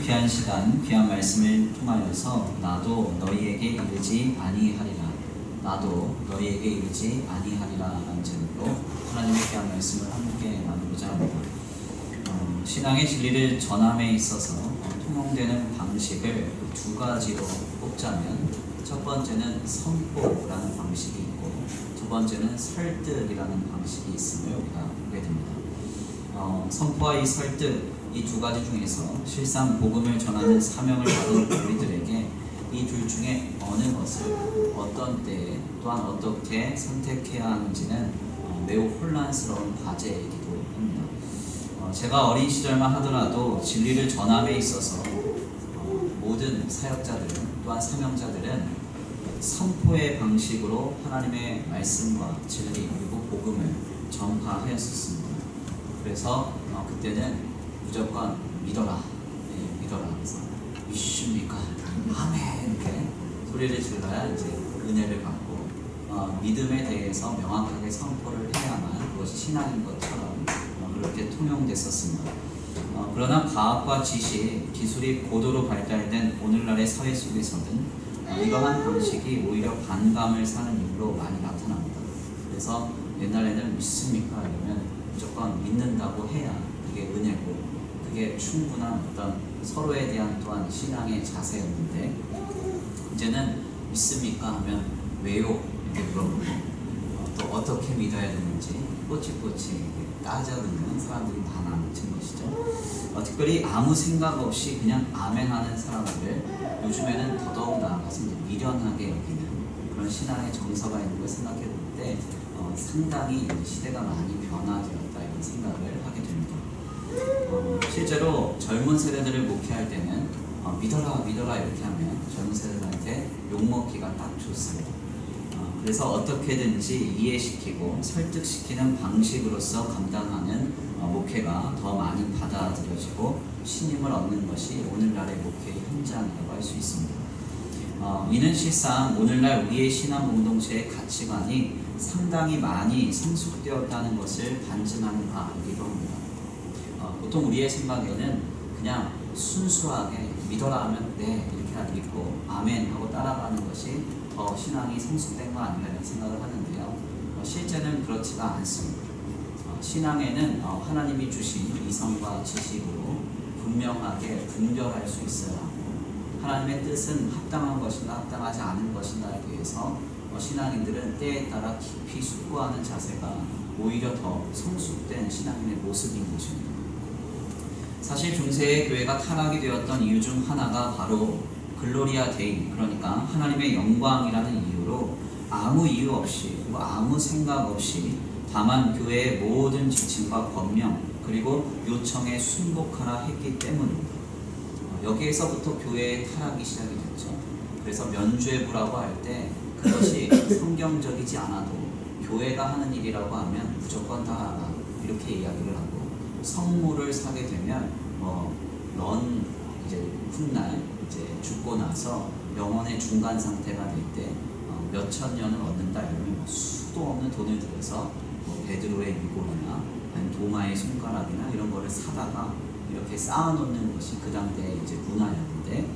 귀한 시간, 귀한 말씀을 통하여서 나도 너희에게 이르지 아니하리라, 나도 너희에게 이르지 아니하리라 라는 제목으로 하나님의 귀한 말씀을 함께 나누고자 합니다. 신앙의 진리를 전함에 있어서 통용되는 방식을 두 가지로 꼽자면, 첫 번째는 선포라는 방식이 있고, 두 번째는 설득이라는 방식이 있음을 우리가 보게 됩니다. 선포와 이 설득, 이 두 가지 중에서 실상 복음을 전하는 사명을 받은 우리들에게 이 둘 중에 어느 것을 어떤 때에 또한 어떻게 선택해야 하는지는 매우 혼란스러운 과제이기도 합니다. 제가 어린 시절만 하더라도 진리를 전함에 있어서 모든 사역자들은, 또한 사명자들은 선포의 방식으로 하나님의 말씀과 진리 그리고 복음을 전파하였었습니다. 그래서 그때는 무조건 믿어라, 믿어라. 그래서 믿습니까? 아멘 이렇게 소리를 질러야 이제 은혜를 받고, 믿음에 대해서 명확하게 선포를 해야만 그것이 신앙인 것처럼 그렇게 통용됐었습니다. 그러나 과학과 지식, 기술이 고도로 발달된 오늘날의 사회 속에서는 이러한 방식이 오히려 반감을 사는 이유로 많이 나타납니다. 그래서 옛날에는 믿습니까? 이러면 무조건 믿는다고 해야 그게 은혜고, 그게 충분한 어떤 서로에 대한 또한 신앙의 자세였는데, 이제는 믿습니까? 하면 왜요? 이렇게 물어보고, 또 어떻게 믿어야 되는지 꼬치꼬치 따져듣는 사람들이 많아진 것이죠. 특별히 아무 생각 없이 그냥 아멘하는 사람들을 요즘에는 더더욱 나아가서 미련하게 여기는 그런 신앙의 정서가 있는 걸 생각해 볼 때 상당히 시대가 많이 변화되었다 이런 생각을 하게 됩니다. 실제로 젊은 세대들을 목회할 때는 믿어라 이렇게 하면 젊은 세대들한테 욕먹기가 딱 좋습니다. 그래서 어떻게든지 이해시키고 설득시키는 방식으로서 감당하는 목회가 더 많이 받아들여지고 신임을 얻는 것이 오늘날의 목회의 현장이라고 할 수 있습니다. 이는 실상 오늘날 우리의 신앙 공동체의 가치관이 상당히 많이 성숙되었다는 것을 반증하는 바이기도 합니다. 보통 우리의 생각에는 그냥 순수하게 믿어라 하면 네 이렇게 믿고 아멘 하고 따라가는 것이 더 신앙이 성숙된 거 아닌가 이런 생각을 하는데요. 실제는 그렇지가 않습니다. 신앙에는 하나님이 주신 이성과 지식으로 분명하게 분별할 수 있어야 하고, 하나님의 뜻은 합당한 것인가 합당하지 않은 것인가에 대해서 신앙인들은 때에 따라 깊이 숙고하는 자세가 오히려 더 성숙된 신앙인의 모습인 것입니다. 사실 중세의 교회가 타락이 되었던 이유 중 하나가 바로 글로리아 데이, 그러니까 하나님의 영광이라는 이유로 아무 이유 없이 그리고 아무 생각 없이 다만 교회의 모든 지침과 법령 그리고 요청에 순복하라 했기 때문입니다. 여기에서부터 교회의 타락이 시작이 됐죠. 그래서 면죄부라고 할 때 그것이 성경적이지 않아도 교회가 하는 일이라고 하면 무조건 다 하라 이렇게 이야기를 하고, 성물을 사게 되면 넌 이제 훗날 이제 죽고 나서 영혼의 중간 상태가 될 때 몇천 년을 얻는다 이러면 수도 없는 돈을 들여서 베드로의 유골이나 도마의 손가락이나 이런 거를 사다가 이렇게 쌓아놓는 것이 그 당대의 이제 문화였는데,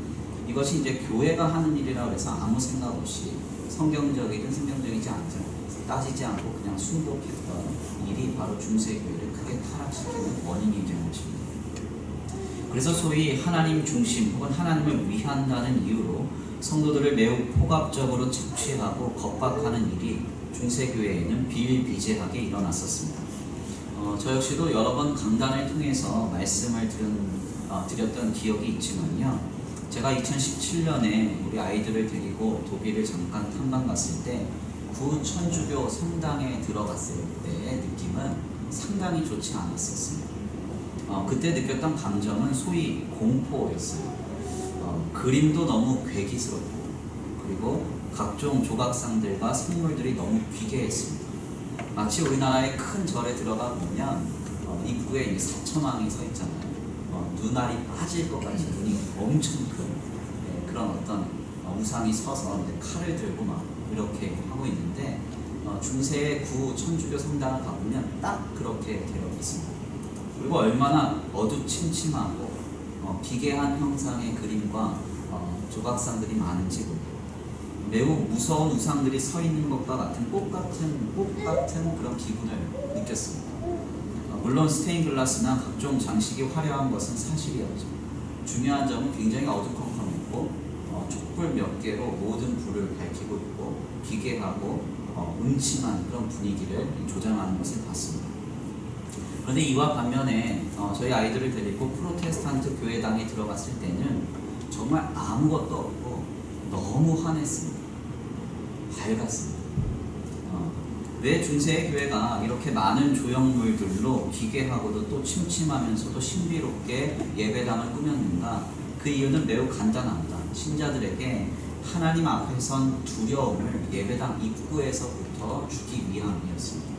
이것이 이제 교회가 하는 일이라고 해서 아무 생각 없이 성경적이든 성경적이지 않든 따지지 않고 그냥 순복했던 일이 바로 중세교회를 크게 타락시키는 원인이 된 것입니다. 그래서 소위 하나님 중심 혹은 하나님을 위한다는 이유로 성도들을 매우 포괄적으로 착취하고 겁박하는 일이 중세교회에는 비일비재하게 일어났었습니다. 저 역시도 여러 번 강단을 통해서 말씀을 드렸던 기억이 있지만요. 제가 2017년에 우리 아이들을 데리고 독일을 잠깐 탐방 갔을 때 구 천주교 성당에 들어갔을 때의 느낌은 상당히 좋지 않았었습니다. 그때 느꼈던 감정은 소위 공포였어요. 그림도 너무 괴기스럽고, 그리고 각종 조각상들과 선물들이 너무 귀괴했습니다. 마치 우리나라의 큰 절에 들어가 보면 입구에 사천왕이 서 있잖아요. 눈알이 빠질 것 같이 눈이 엄청 큰 그런 어떤 우상이 서서 칼을 들고 막 이렇게 하고 있는데, 중세의 구 천주교 성당을 가보면 딱 그렇게 되어 있습니다. 그리고 얼마나 어두침침하고 기괴한 형상의 그림과 조각상들이 많은 지구, 매우 무서운 우상들이 서 있는 것과 같은 꽃 같은 그런 기분을 느꼈습니다. 물론 스테인 글라스나 각종 장식이 화려한 것은 사실이었죠. 중요한 점은 굉장히 어두컴컴했고 촛불 몇 개로 모든 불을 밝히고 있고 기괴하고 음침한 그런 분위기를 조장하는 것을 봤습니다. 그런데 이와 반면에 저희 아이들을 데리고 프로테스탄트 교회당에 들어갔을 때는 정말 아무것도 없고 너무 환했습니다. 밝았습니다. 왜 중세의 교회가 이렇게 많은 조형물들로 기괴하고도 또 침침하면서도 신비롭게 예배당을 꾸몄는가? 그 이유는 매우 간단합니다. 신자들에게 하나님 앞에 선 두려움을 예배당 입구에서부터 주기 위함이었습니다.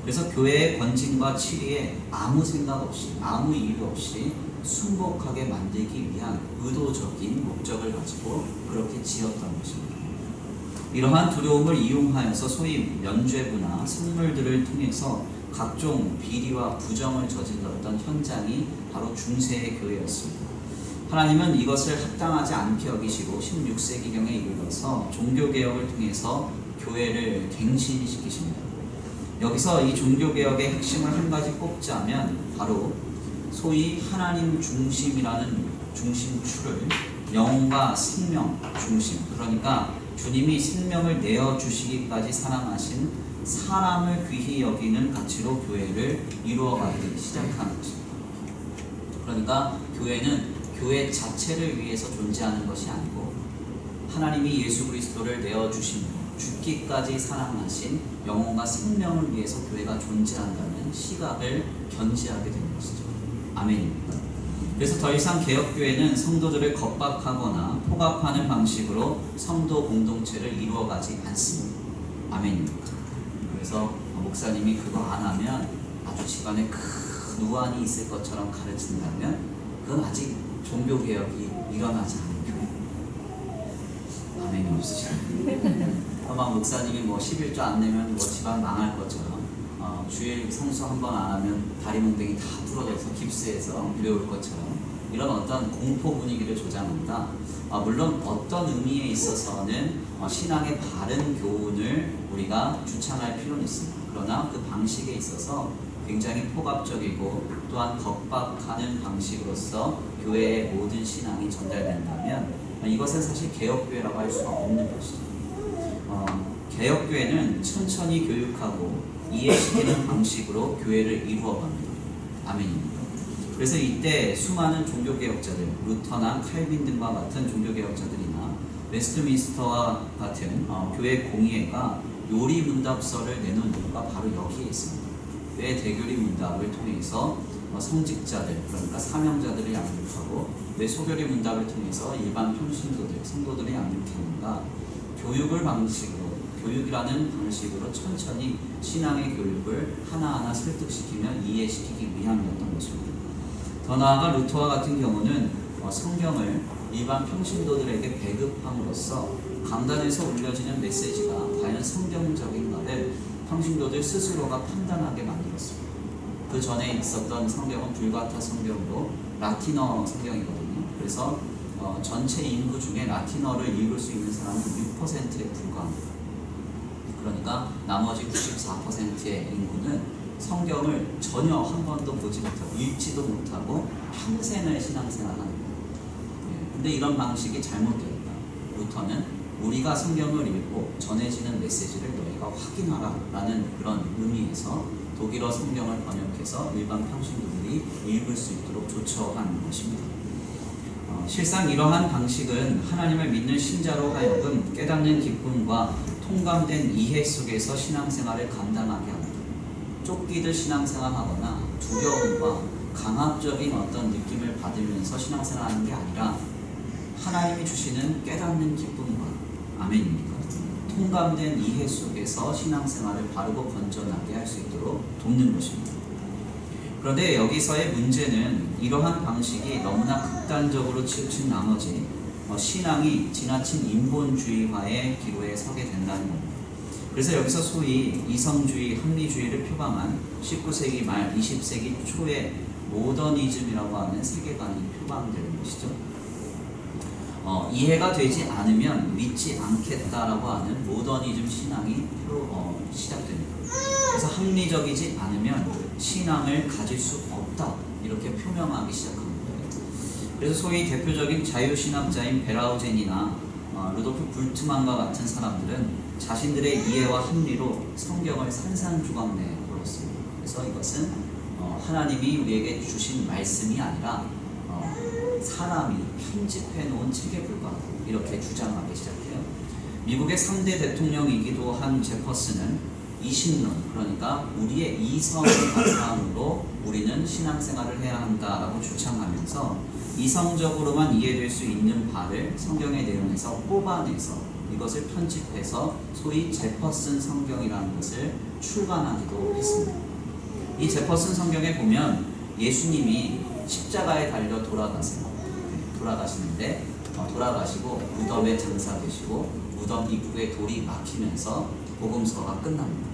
그래서 교회의 권징과 치리에 아무 생각 없이, 아무 이유 없이 순복하게 만들기 위한 의도적인 목적을 가지고 그렇게 지었던 것입니다. 이러한 두려움을 이용하여서 소위 면죄부나 선물들을 통해서 각종 비리와 부정을 저질렀던 현장이 바로 중세의 교회였습니다. 하나님은 이것을 합당하지 않게 여기시고 16세기경에 이르러서 종교개혁을 통해서 교회를 갱신시키십니다. 여기서 이 종교개혁의 핵심을 한 가지 꼽자면 바로 소위 하나님 중심이라는 중심추를 영과 생명 중심, 그러니까 주님이 생명을 내어주시기까지 사랑하신 사람을 귀히 여기는 가치로 교회를 이루어가기 시작하는 것입니다. 그러니까 교회는 교회 자체를 위해서 존재하는 것이 아니고 하나님이 예수 그리스도를 내어주신 죽기까지 사랑하신 영혼과 생명을 위해서 교회가 존재한다는 시각을 견지하게 되는 것이죠. 아멘입니다. 그래서 더 이상 개혁교회는 성도들을 겁박하거나 포갑하는 방식으로 성도 공동체를 이루어가지 않습니다. 아멘입니다. 그래서 목사님이 그거 안 하면 아주 집안에 큰 우환이 있을 것처럼 가르친다면 그건 아직 종교개혁이 일어나지 않은 교회. 아멘이 없으시네요. 아마 목사님이 11조 안 내면 집안 망할 것처럼 주일 성수 한 번 안 하면 다리 몽댕이 다 부러져서 깁스해서 이래올 것처럼 이런 어떤 공포 분위기를 조장한다. 물론 어떤 의미에 있어서는 신앙의 바른 교훈을 우리가 주창할 필요는 있습니다. 그러나 그 방식에 있어서 굉장히 포갑적이고 또한 겁박하는 방식으로서 교회의 모든 신앙이 전달된다면 이것은 사실 개혁교회라고 할 수가 없는 것이죠. 개혁교회는 천천히 교육하고 이해시키는 방식으로 교회를 이루어갑니다. 아멘입니다. 그래서 이때 수많은 종교개혁자들, 루터나 칼빈 등과 같은 종교개혁자들이나 웨스트민스터와 같은 교회 공의회가 요리문답서를 내놓은 이유가 바로 여기에 있습니다. 왜 대교리 문답을 통해서 성직자들, 그러니까 사명자들을 양육하고 왜 소교리 문답을 통해서 일반 평신도들, 성도들을 양육했는가? 교육이라는 방식으로 천천히 신앙의 교육을 하나하나 설득시키며 이해시키기 위함이었던 것입니다. 더 나아가 루터와 같은 경우는 성경을 일반 평신도들에게 배급함으로써 강단에서 울려지는 메시지가 과연 성경적인가를 평신도들 스스로가 판단하게 만들었습니다. 그 전에 있었던 성경은 불가타 성경으로 라틴어 성경이거든요. 그래서 전체 인구 중에 라틴어를 읽을 수 있는 사람은 6%에 불과합니다. 그러니까 나머지 94%의 인구는 성경을 전혀 한 번도 보지 못하고 읽지도 못하고 평생을 신앙생활하는 거예요. 근데 이런 방식이 잘못되었다. 루터는 우리가 성경을 읽고 전해지는 메시지를 너희가 확인하라 라는 그런 의미에서 독일어 성경을 번역해서 일반 평신도들이 읽을 수 있도록 조처한 것입니다. 실상 이러한 방식은 하나님을 믿는 신자로 하여금 깨닫는 기쁨과 통감된 이해 속에서 신앙생활을 감당하게 합니다. 쫓기듯 신앙생활하거나 두려움과 강압적인 어떤 느낌을 받으면서 신앙생활하는 게 아니라 하나님이 주시는 깨닫는 기쁨과 아멘입니까? 통감된 이해 속에서 신앙생활을 바르고 건전하게 할 수 있도록 돕는 것입니다. 그런데 여기서의 문제는 이러한 방식이 너무나 극단적으로 치우친 나머지 신앙이 지나친 인본주의화의 기로에 서게 된다는 겁니다. 그래서 여기서 소위 이성주의, 합리주의를 표방한 19세기 말 20세기 초의 모더니즘이라고 하는 세계관이 표방되는 것이죠. 이해가 되지 않으면 믿지 않겠다라고 하는 모더니즘 신앙이 시작됩니다. 그래서 합리적이지 않으면 신앙을 가질 수 없다 이렇게 표명하기 시작한 거예요. 그래서 소위 대표적인 자유신학자인 베라우젠이나 루돌프 불트만과 같은 사람들은 자신들의 이해와 합리로 성경을 산산조각내 버렸습니다. 그래서 이것은 하나님이 우리에게 주신 말씀이 아니라 사람이 편집해 놓은 책에 불과하다 이렇게 주장하기 시작해요. 미국의 3대 대통령이기도 한 제퍼슨은 이신론, 그러니까 우리의 이성을 바탕으로 우리는 신앙생활을 해야 한다라고 주창하면서 이성적으로만 이해될 수 있는 바를 성경의 내용에서 뽑아내서 이것을 편집해서 소위 제퍼슨 성경이라는 것을 출간하기도 했습니다. 이 제퍼슨 성경에 보면 예수님이 십자가에 달려 돌아가시는데 돌아가시고 무덤에 장사되시고 무덤 입구에 돌이 막히면서 복음서가 끝납니다.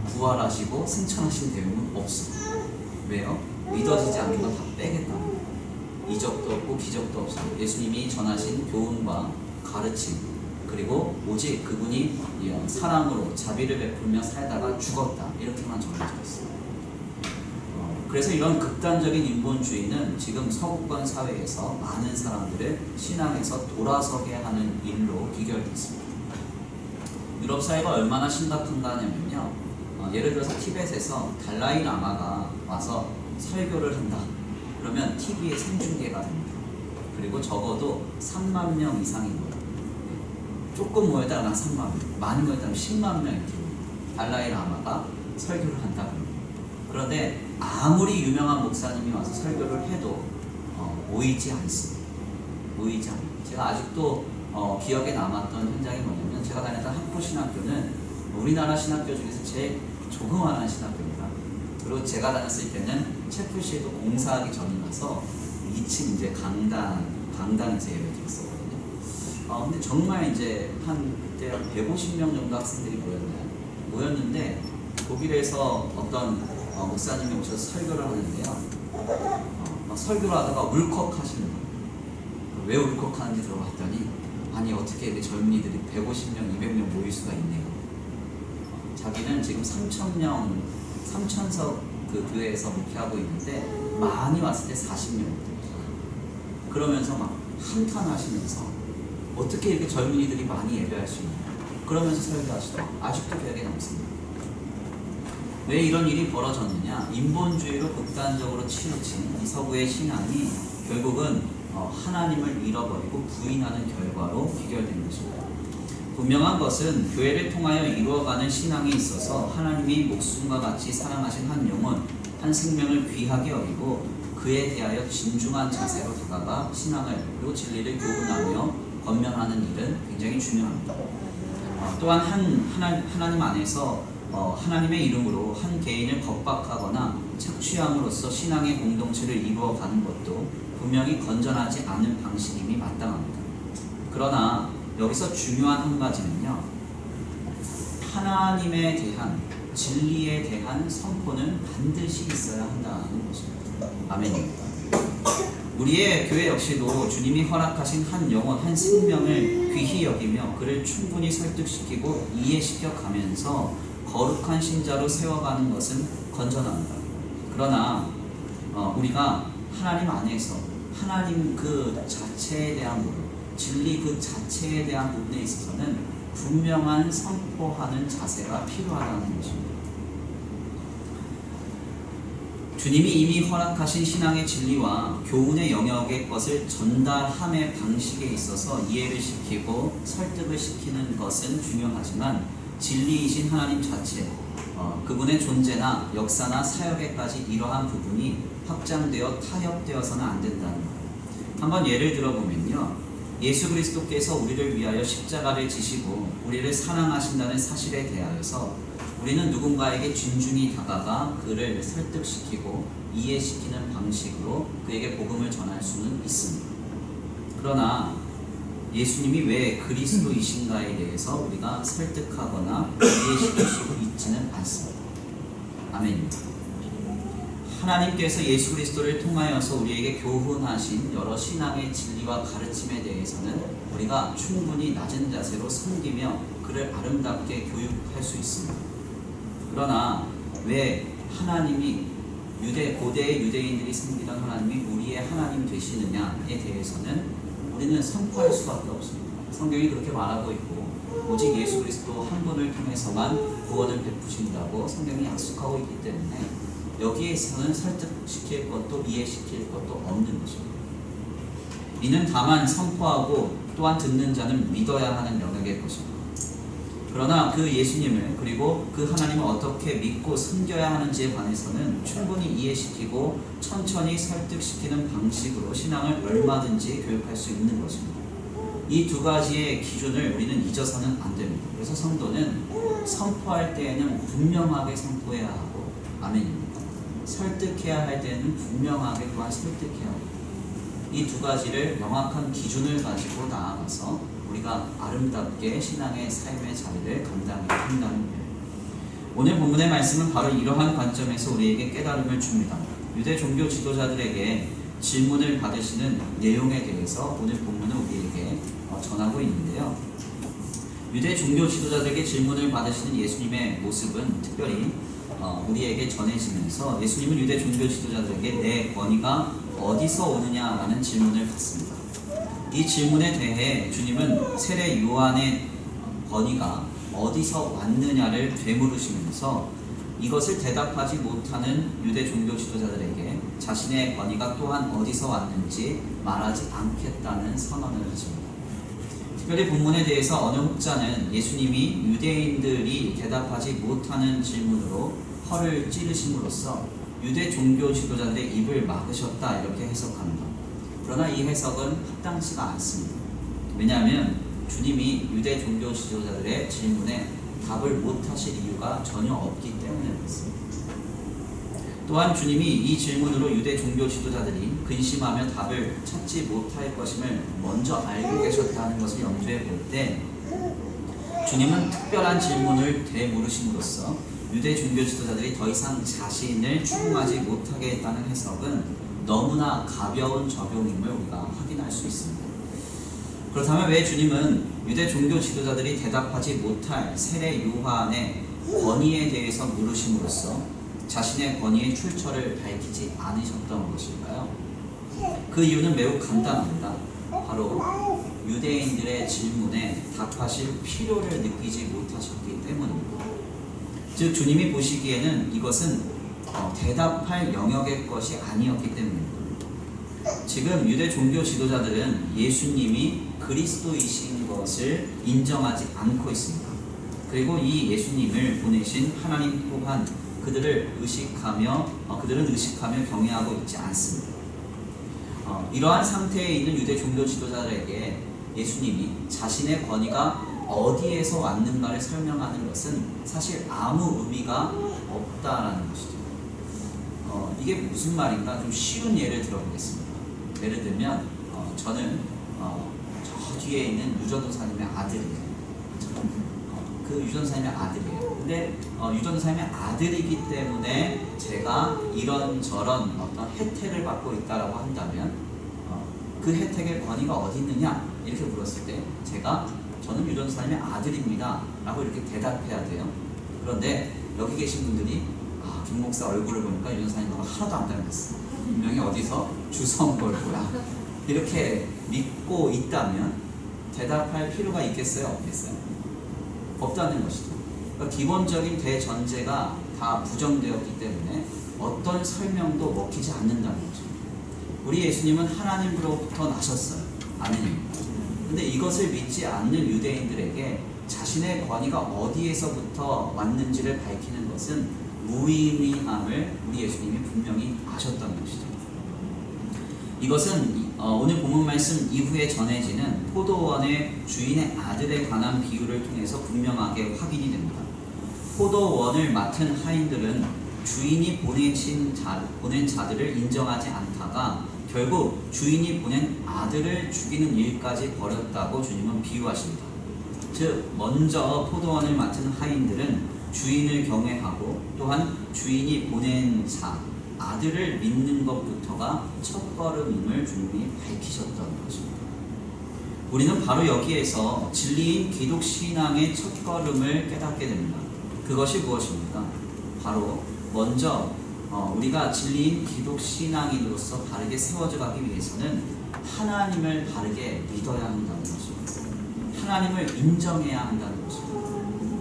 부활하시고 승천하신 내용은 없습니다. 왜요? 믿어지지 않는 건 다 빼겠답니다. 이적도 없고 기적도 없습니다. 예수님이 전하신 교훈과 가르침, 그리고 오직 그분이 사랑으로 자비를 베풀며 살다가 죽었다 이렇게만 전해져 있어요. 그래서 이런 극단적인 인본주의는 지금 서구권 사회에서 많은 사람들을 신앙에서 돌아서게 하는 일로 귀결됐습니다. 유럽 사회가 얼마나 심각한가 하냐면요, 예를 들어서 티벳에서 달라이 라마가 와서 설교를 한다 그러면 TV에 생중계가 됩니다. 그리고 적어도 3만 명 이상이 모여요. 조금 모였다가 3만 명, 많이 모였다면 10만 명이 들어옵니다. 달라이 라마가 설교를 한다 그럽니다. 그런데 아무리 유명한 목사님이 와서 설교를 해도 모이지 않습니다. 모이지 않습니다. 제가 아직도 기억에 남았던 현장이 뭐냐면, 제가 다녔던 학부신학교는 우리나라 신학교 중에서 제일 조그마한 신학교입니다. 그리고 제가 다녔을 때는 채플시에도 공사하기 전이라서 2층 이제 강당에서 예배 드렸었거든요. 근데 정말 이제 그때 150명 정도 학생들이 모였는데 독일에서 어떤 목사님이 오셔서 설교를 하는데요. 설교를 하다가 울컥하시는 거예요. 왜 울컥하는지 들어봤더니, 아니 어떻게 이렇게 젊은이들이 150명, 200명 모일 수가 있네요. 자기는 지금 3,000석 그 교회에서 목회하고 있는데 많이 왔을 때 40명. 그러면서 막 한탄하시면서 어떻게 이렇게 젊은이들이 많이 예배할 수 있냐. 그러면서 설교하시더라고요. 아직도 기억에 남습니다. 왜 이런 일이 벌어졌느냐? 인본주의로 극단적으로 치우친 이 서구의 신앙이 결국은 하나님을 잃어버리고 부인하는 결과로 귀결된 것입니다. 분명한 것은 교회를 통하여 이루어가는 신앙에 있어서 하나님이 목숨과 같이 사랑하신 한 영혼, 한 생명을 귀하게 여기고 그에 대하여 진중한 자세로 다가가 신앙을 그리고 진리를 교훈하며 권면하는 일은 굉장히 중요합니다. 또한 하나님 안에서 하나님의 이름으로 한 개인을 겁박하거나 착취함으로써 신앙의 공동체를 이루어가는 것도 분명히 건전하지 않은 방식임이 마땅합니다. 그러나 여기서 중요한 한 가지는요, 하나님에 대한 진리에 대한 선포는 반드시 있어야 한다는 것입니다. 아멘입니다. 우리의 교회 역시도 주님이 허락하신 한 영혼, 한 생명을 귀히 여기며 그를 충분히 설득시키고 이해시켜 가면서 거룩한 신자로 세워가는 것은 건전합니다. 그러나 우리가 하나님 안에서 하나님 그 자체에 대한 부분, 진리 그 자체에 대한 부분에 있어서는 분명한 선포하는 자세가 필요하다는 것입니다. 주님이 이미 허락하신 신앙의 진리와 교훈의 영역의 것을 전달함의 방식에 있어서 이해를 시키고 설득을 시키는 것은 중요하지만 진리이신 하나님 자체, 그분의 존재나 역사나 사역에까지 이러한 부분이 확장되어 타협되어서는 안 된다는 거예요. 한번 예를 들어보면요, 예수 그리스도께서 우리를 위하여 십자가를 지시고 우리를 사랑하신다는 사실에 대하여서 우리는 누군가에게 진중히 다가가 그를 설득시키고 이해시키는 방식으로 그에게 복음을 전할 수는 있습니다. 그러나 예수님이 왜 그리스도이신가에 대해서 우리가 설득하거나 이해시킬 수 있지는 않습니다. 아멘입니다. 하나님께서 예수 그리스도를 통하여서 우리에게 교훈하신 여러 신앙의 진리와 가르침에 대해서는 우리가 충분히 낮은 자세로 섬기며 그를 아름답게 교육할 수 있습니다. 그러나 왜 하나님이 고대 유대인들이 섬기던 하나님이 우리의 하나님 되시느냐에 대해서는 우리는 선포할 수밖에 없습니다. 성경이 그렇게 말하고 있고 오직 예수 그리스도 한 분을 통해서만 구원을 베푸신다고 성경이 약속하고 있기 때문에 여기에서는 설득시킬 것도 이해시킬 것도 없는 것입니다. 이는 다만 선포하고 또한 듣는 자는 믿어야 하는 영역의 것입니다. 그러나 그 예수님을 그리고 그 하나님을 어떻게 믿고 섬겨야 하는지에 관해서는 충분히 이해시키고 천천히 설득시키는 방식으로 신앙을 얼마든지 교육할 수 있는 것입니다. 이 두 가지의 기준을 우리는 잊어서는 안 됩니다. 그래서 성도는 선포할 때에는 분명하게 선포해야 하고 아멘입니다. 설득해야 할 때는 분명하게 또한 설득해야 하고 이 두 가지를 명확한 기준을 가지고 나아가서 우리가 아름답게 신앙의 삶의 자리를 감당해야 한다는 거예요. 오늘 본문의 말씀은 바로 이러한 관점에서 우리에게 깨달음을 줍니다. 유대 종교 지도자들에게 질문을 받으시는 내용에 대해서 오늘 본문은 우리에게 전하고 있는데요. 유대 종교 지도자들에게 질문을 받으시는 예수님의 모습은 특별히 우리에게 전해지면서 예수님은 유대 종교 지도자들에게 내 권위가 어디서 오느냐라는 질문을 받습니다. 이 질문에 대해 주님은 세례 요한의 권위가 어디서 왔느냐를 되물으시면서 이것을 대답하지 못하는 유대 종교 지도자들에게 자신의 권위가 또한 어디서 왔는지 말하지 않겠다는 선언을 하십니다. 특별히 본문에 대해서 어느 혹자는 예수님이 유대인들이 대답하지 못하는 질문으로 혀를 찌르심으로써 유대 종교 지도자들의 입을 막으셨다 이렇게 해석합니다. 그러나 이 해석은 합당치가 않습니다. 왜냐하면 주님이 유대 종교 지도자들의 질문에 답을 못하실 이유가 전혀 없기 때문에 그렇습니다. 또한 주님이 이 질문으로 유대 종교 지도자들이 근심하며 답을 찾지 못할 것임을 먼저 알고 계셨다는 것을 염두에 볼 때 주님은 특별한 질문을 되물으심으로써 유대 종교 지도자들이 더 이상 자신을 추궁하지 못하게 했다는 해석은 너무나 가벼운 적용임을 우리가 확인할 수 있습니다. 그렇다면 왜 주님은 유대 종교 지도자들이 대답하지 못할 세례 요한의 권위에 대해서 물으심으로써 자신의 권위의 출처를 밝히지 않으셨던 것일까요? 그 이유는 매우 간단합니다. 바로 유대인들의 질문에 답하실 필요를 느끼지 못하셨기 때문입니다. 즉 주님이 보시기에는 이것은 대답할 영역의 것이 아니었기 때문입니다. 지금 유대 종교 지도자들은 예수님이 그리스도이신 것을 인정하지 않고 있습니다. 그리고 이 예수님을 보내신 하나님 또한 그들은 의식하며 경외하고 있지 않습니다. 이러한 상태에 있는 유대 종교 지도자들에게 예수님이 자신의 권위가 어디에서 왔는가를 설명하는 것은 사실 아무 의미가 없다라는 것이죠. 이게 무슨 말인가 좀 쉬운 예를 들어보겠습니다. 예를 들면 저는 저 뒤에 있는 유전도사님의 아들이에요. 그 유전도사님의 아들이에요. 근데 유전도사님의 아들이기 때문에 제가 이런저런 어떤 혜택을 받고 있다라고 한다면 그 혜택의 권위가 어디 있느냐 이렇게 물었을 때 저는 유전도사님의 아들입니다 라고 이렇게 대답해야 돼요. 그런데 여기 계신 분들이 김 목사 얼굴을 보니까 유전도사님하고 하나도 안 닮았어. 분명히 어디서 주워온 걸 거야. 이렇게 믿고 있다면 대답할 필요가 있겠어요? 없겠어요? 없다는 것이죠. 그러니까 기본적인 대전제가 다 부정되었기 때문에 어떤 설명도 먹히지 않는다는 거죠. 우리 예수님은 하나님으로부터 나셨어요. 아멘입니다. 근데 이것을 믿지 않는 유대인들에게 자신의 권위가 어디에서부터 왔는지를 밝히는 것은 무의미함을 우리 예수님이 분명히 아셨던 것이죠. 이것은 오늘 본문 말씀 이후에 전해지는 포도원의 주인의 아들에 관한 비유를 통해서 분명하게 확인이 됩니다. 포도원을 맡은 하인들은 주인이 보낸 자들을 인정하지 않다가 결국 주인이 보낸 아들을 죽이는 일까지 벌였다고 주님은 비유하십니다. 즉 먼저 포도원을 맡은 하인들은 주인을 경외하고 또한 주인이 보낸 자, 아들을 믿는 것부터가 첫걸음임을 주님이 밝히셨던 것입니다. 우리는 바로 여기에서 진리인 기독신앙의 첫걸음을 깨닫게 됩니다. 그것이 무엇입니까? 바로 먼저 우리가 진리인 기독신앙인으로서 바르게 세워져 가기 위해서는 하나님을 바르게 믿어야 한다는 것입니다. 하나님을 인정해야 한다는 것입니다.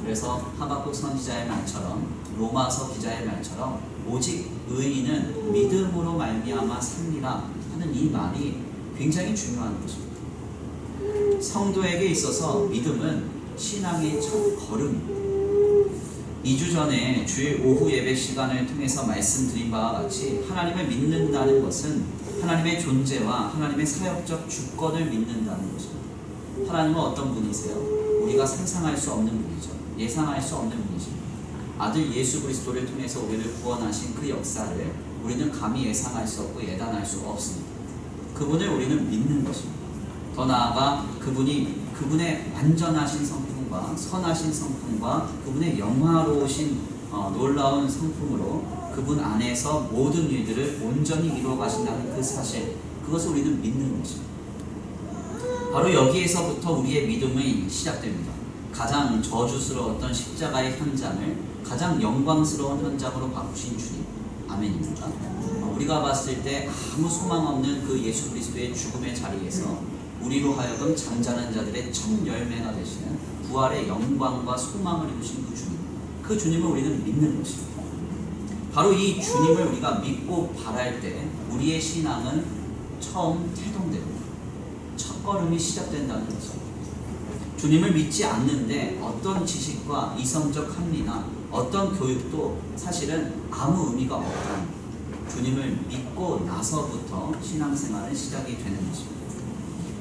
그래서 하박국 선지자의 말처럼, 로마서 기자의 말처럼 오직 의인은 믿음으로 말미암아 살리라 하는 이 말이 굉장히 중요한 것입니다. 성도에게 있어서 믿음은 신앙의 첫 걸음입니다. 2주 전에 주일 오후 예배 시간을 통해서 말씀드린 바와 같이 하나님을 믿는다는 것은 하나님의 존재와 하나님의 사역적 주권을 믿는다는 것입니다. 하나님은 어떤 분이세요? 우리가 상상할 수 없는 분이죠. 예상할 수 없는 분이십니다. 아들 예수 그리스도를 통해서 우리를 구원하신 그 역사를 우리는 감히 예상할 수 없고 예단할 수 없습니다. 그분을 우리는 믿는 것입니다. 더 나아가 그분의 완전하신 성품과 선하신 성품과 그분의 영화로우신 놀라운 성품으로 그분 안에서 모든 일들을 온전히 이루어 가신다는 그 사실, 그것을 우리는 믿는 것입니다. 바로 여기에서부터 우리의 믿음이 시작됩니다. 가장 저주스러웠던 십자가의 현장을 가장 영광스러운 현장으로 바꾸신 주님, 아멘입니다. 우리가 봤을 때 아무 소망 없는 그 예수 그리스도의 죽음의 자리에서 우리로 하여금 잠자는 자들의 첫 열매가 되시는 부활의 영광과 소망을 이루신 그 주님을 우리는 믿는 것입니다. 바로 이 주님을 우리가 믿고 바랄 때 우리의 신앙은 처음 태동됩니다. 첫걸음이 시작된다는 것입니다. 주님을 믿지 않는데 어떤 지식과 이성적 합리나 어떤 교육도 사실은 아무 의미가 없다. 주님을 믿고 나서부터 신앙생활은 시작이 되는 것입니다.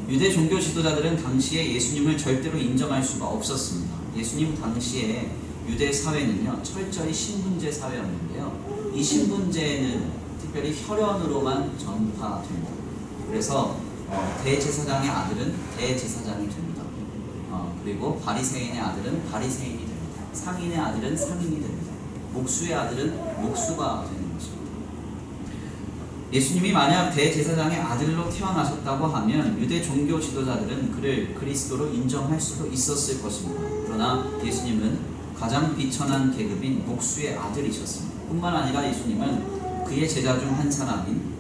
유대 종교 지도자들은 당시에 예수님을 절대로 인정할 수가 없었습니다. 예수님 당시에 유대 사회는요, 철저히 신분제 사회였는데요. 이 신분제는 특별히 혈연으로만 전파됩니다. 그래서 대제사장의 아들은 대제사장이 됩니다. 그리고 바리새인의 아들은 바리새인이 됩니다. 상인의 아들은 상인이 됩니다. 목수의 아들은 목수가 되는 것입니다. 예수님이 만약 대제사장의 아들로 태어나셨다고 하면 유대 종교 지도자들은 그를 그리스도로 인정할 수도 있었을 것입니다. 그러나 예수님은 가장 비천한 계급인 목수의 아들이셨습니다. 뿐만 아니라 예수님은 그의 제자 중 한 사람인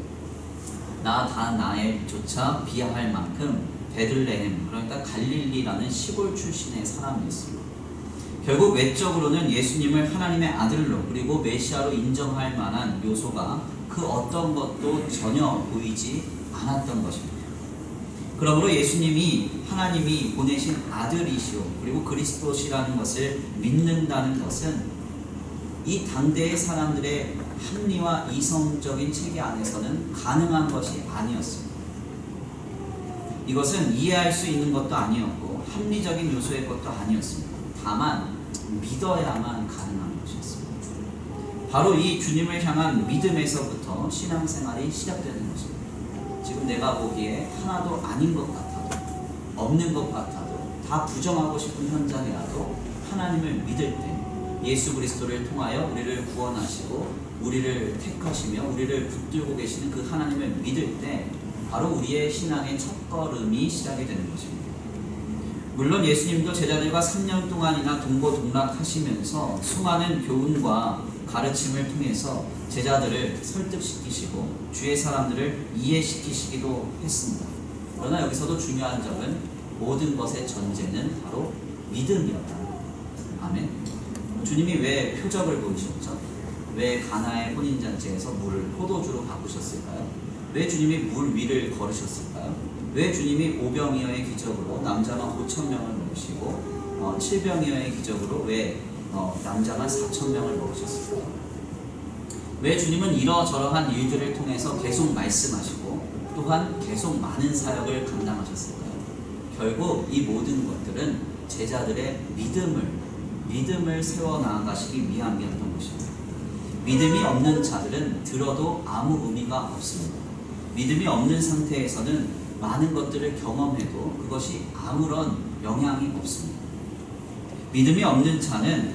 나다나엘조차 비하할 만큼 베들레헴, 그러니까 갈릴리라는 시골 출신의 사람이었습니다. 결국 외적으로는 예수님을 하나님의 아들로 그리고 메시아로 인정할 만한 요소가 그 어떤 것도 전혀 보이지 않았던 것입니다. 그러므로 예수님이 하나님이 보내신 아들이시오 그리고 그리스도시라는 것을 믿는다는 것은 이 당대의 사람들의 합리와 이성적인 체계 안에서는 가능한 것이 아니었습니다. 이것은 이해할 수 있는 것도 아니었고 합리적인 요소의 것도 아니었습니다. 다만 믿어야만 가능한 것이었습니다. 바로 이 주님을 향한 믿음에서부터 신앙생활이 시작되는 것입니다. 지금 내가 보기에 하나도 아닌 것 같아도, 없는 것 같아도, 다 부정하고 싶은 현장이라도 하나님을 믿을 때 예수 그리스도를 통하여 우리를 구원하시고 우리를 택하시며 우리를 붙들고 계시는 그 하나님을 믿을 때 바로 우리의 신앙의 첫걸음이 시작이 되는 것입니다. 물론 예수님도 제자들과 3년 동안이나 동고동락하시면서 수많은 교훈과 가르침을 통해서 제자들을 설득시키시고 주의 사람들을 이해시키시기도 했습니다. 그러나 여기서도 중요한 점은 모든 것의 전제는 바로 믿음이었다. 아멘. 주님이 왜 표적을 보이셨죠? 왜 가나의 혼인잔치에서 물을 포도주로 바꾸셨을까요? 왜 주님이 물 위를 걸으셨을까요? 왜 주님이 오병이어의 기적으로 남자만 5,000명을 먹으시고 7병이어의 기적으로 왜 남자만 4,000명을 먹으셨을까요? 왜 주님은 이러저러한 일들을 통해서 계속 말씀하시고 또한 계속 많은 사역을 감당하셨을까요? 결국 이 모든 것들은 제자들의 믿음을 세워나가시기 위함이었던 것입니다. 믿음이 없는 자들은 들어도 아무 의미가 없습니다. 믿음이 없는 상태에서는 많은 것들을 경험해도 그것이 아무런 영향이 없습니다. 믿음이 없는 자는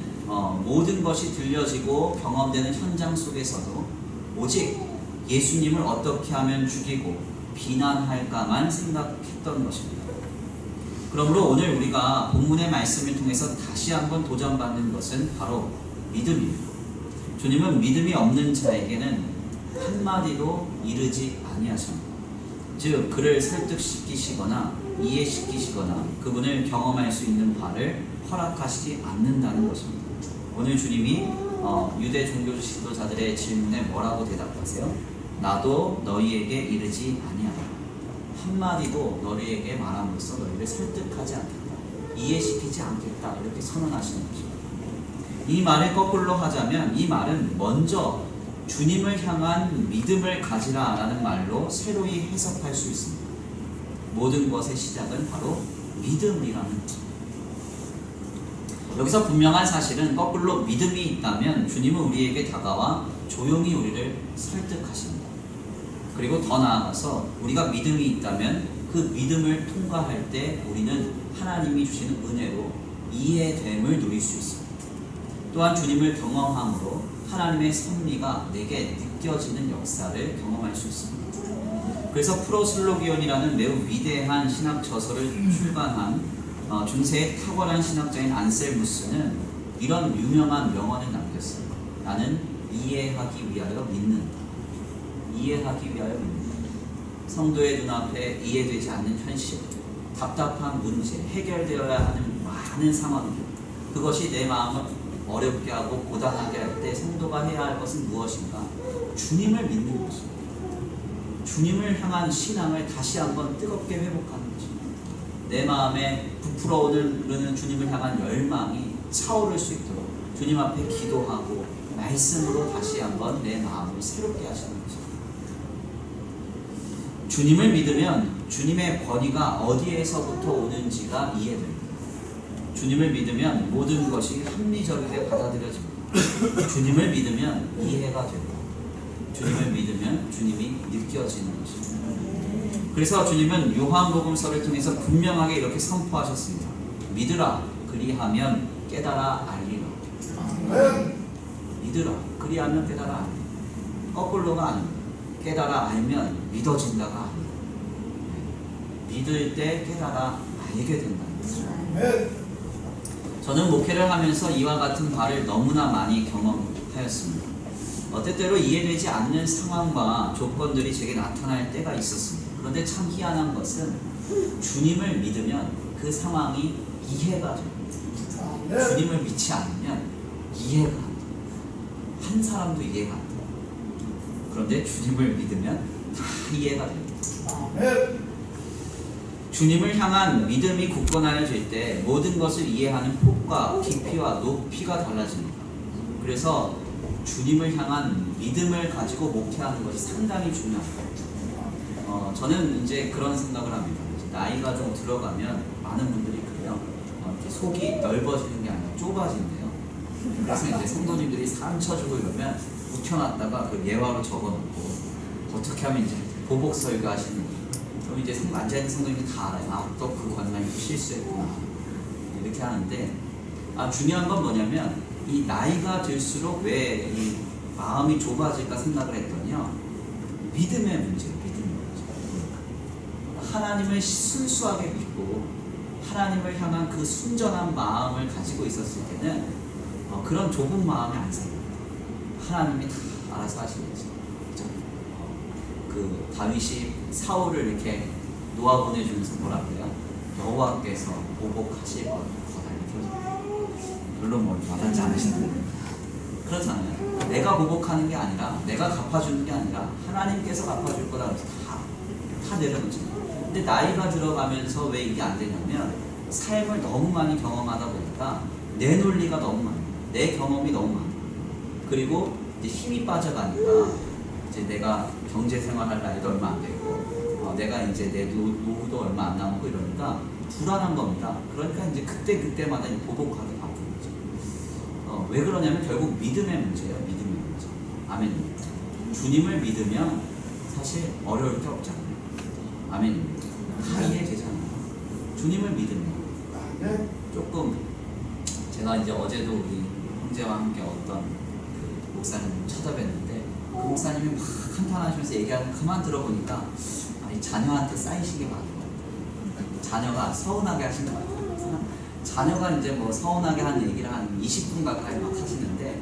모든 것이 들려지고 경험되는 현장 속에서도 오직 예수님을 어떻게 하면 죽이고 비난할까만 생각했던 것입니다. 그러므로 오늘 우리가 본문의 말씀을 통해서 다시 한번 도전받는 것은 바로 믿음입니다. 주님은 믿음이 없는 자에게는 한마디도 이르지 아니하십니다. 즉 그를 설득시키시거나 이해시키시거나 그분을 경험할 수 있는 바를 허락하시지 않는다는 것입니다. 오늘 주님이 유대 종교 지도자들의 질문에 뭐라고 대답하세요? 나도 너희에게 이르지 아니하라. 한마디도 너희에게 말함으로써 너희를 설득하지 않겠다, 이해시키지 않겠다, 이렇게 선언하시는 것입니다. 이 말을 거꾸로 하자면 이 말은 먼저 주님을 향한 믿음을 가지라 라는 말로 새로이 해석할 수 있습니다. 모든 것의 시작은 바로 믿음이라는 것입니다. 여기서 분명한 사실은 거꾸로 믿음이 있다면 주님은 우리에게 다가와 조용히 우리를 설득하십니다. 그리고 더 나아가서 우리가 믿음이 있다면 그 믿음을 통과할 때 우리는 하나님이 주시는 은혜로 이해됨을 누릴 수 있습니다. 또한 주님을 경험함으로 하나님의 섭리가 내게 느껴지는 역사를 경험할 수 있습니다. 그래서 프로슬로기온이라는 매우 위대한 신학 저서를 출간한 중세의 탁월한 신학자인 안셀무스는 이런 유명한 명언을 남겼어요. 나는 이해하기 위하여 믿는다. 이해하기 위하여 믿는다. 성도의 눈앞에 이해되지 않는 현실, 답답한 문제, 해결되어야 하는 많은 상황들, 그것이 내 마음을 어렵게 하고 고단하게 할 때 성도가 해야 할 것은 무엇인가? 주님을 믿는 것입니다. 주님을 향한 신앙을 다시 한번 뜨겁게 회복하는 것입니다. 내 마음에 부풀어 오르는 주님을 향한 열망이 차오를 수 있도록 주님 앞에 기도하고 말씀으로 다시 한번 내 마음을 새롭게 하시는 것입니다. 주님을 믿으면 주님의 권위가 어디에서부터 오는지가 이해됩니다. 주님을 믿으면 모든 것이 합리적이게 받아들여집니다. 주님을 믿으면 이해가 되고 주님을 믿으면 주님이 느껴지는 것입니다. 그래서 주님은 요한복음서를 통해서 분명하게 이렇게 선포하셨습니다. 믿으라 그리하면 깨달아 알리라. 믿으라 그리하면 깨달아 알리라. 거꾸로가 아닙니다. 깨달아 알면 믿어진다가 아닙니다. 믿을 때 깨달아 알게 된다는 것입니다. 저는 목회를 하면서 이와 같은 바를 너무나 많이 경험하였습니다. 때때로 이해되지 않는 상황과 조건들이 제게 나타날 때가 있었습니다. 그런데 참 희한한 것은 주님을 믿으면 그 상황이 이해가 됩니다. 주님을 믿지 않으면 이해가 안 돼요. 한 사람도 이해가 안 돼요. 그런데 주님을 믿으면 다 이해가 됩니다. 주님을 향한 믿음이 굳건해질 때 모든 것을 이해하는 폭과 깊이와 높이가 달라집니다. 그래서 주님을 향한 믿음을 가지고 목회하는 것이 상당히 중요합니다. 저는 이제 그런 생각을 합니다. 나이가 좀 들어가면 많은 분들이 그래요. 속이 넓어지는 게 아니라 좁아진대요. 그래서 이제 성도님들이 상처주고 이러면 묵혀놨다가 그 예화로 적어놓고 어떻게 하면 이제 보복 설교하시는 거예요. 그럼 이제 앉아있는 성도님이 다 알아요. 또 그 권면이 실수했구나. 이렇게 하는데 중요한 건 뭐냐면 이 나이가 들수록 왜 이 마음이 좁아질까 생각을 했더니요. 믿음의 문제예요. 믿음의 문제. 하나님을 순수하게 믿고 하나님을 향한 그 순전한 마음을 가지고 있었을 때는 그런 좁은 마음이 안 생깁니다. 하나님이 다 알아서 하시겠죠. 그 다윗이 사울을 이렇게 놓아보내주면서 뭐라 그래요? 여호와께서 보복하실 거다 이렇게. 물론 뭐 와닿지 않으시는데 그렇잖아요. 내가 보복하는 게 아니라 내가 갚아주는 게 아니라 하나님께서 갚아줄 거다 그래서 다 내려놓잖아요. 근데 나이가 들어가면서 왜 이게 안 되냐면 삶을 너무 많이 경험하다 보니까 내 논리가 너무 많아요. 내 경험이 너무 많아요. 그리고 이제 힘이 빠져가니까 이제 내가 경제생활할 나이도 얼마 안 되고 내가 이제 내 노후도 얼마 안 남고 이러니까 불안한 겁니다. 그러니까 이제 그때마다 보복하게 바뀌는 거죠. 왜 그러냐면 결국 믿음의 문제예요. 믿음의 문제. 아멘입니다. 주님을 믿으면 사실 어려울 게 없잖아요. 아멘입니다. 다 이해되잖아요. 주님을 믿으면 조금 제가 이제 어제도 우리 형제와 함께 어떤 그 목사님 찾아뵀는데 그 목사님이 막 한탄하시면서 얘기하는 그만 들어보니까 아니, 자녀한테 쌓이시게 많은 거예요. 자녀가 서운하게 하신 거 같아요. 자녀가 이제 뭐 서운하게 한 얘기를 한 20분 가까이 막 하시는데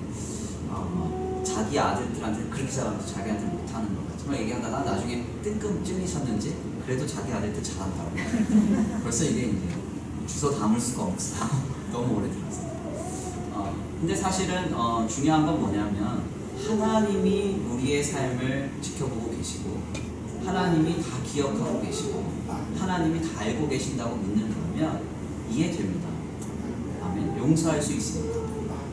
자기 아들들한테 그렇게 잘하면서 자기한테 못하는 거 같아요. 정말 얘기하다가 나중에 뜨끔 찔리셨는지 그래도 자기 아들들 잘한다고. 벌써 이게 이제 주워 담을 수가 없어요. 너무 오래 들었어요. 근데 사실은 중요한 건 뭐냐면 하나님이 우리의 삶을 지켜보고 계시고 하나님이 다 기억하고 계시고 하나님이 다 알고 계신다고 믿는 거면 이해됩니다. 아멘. 용서할 수 있습니다.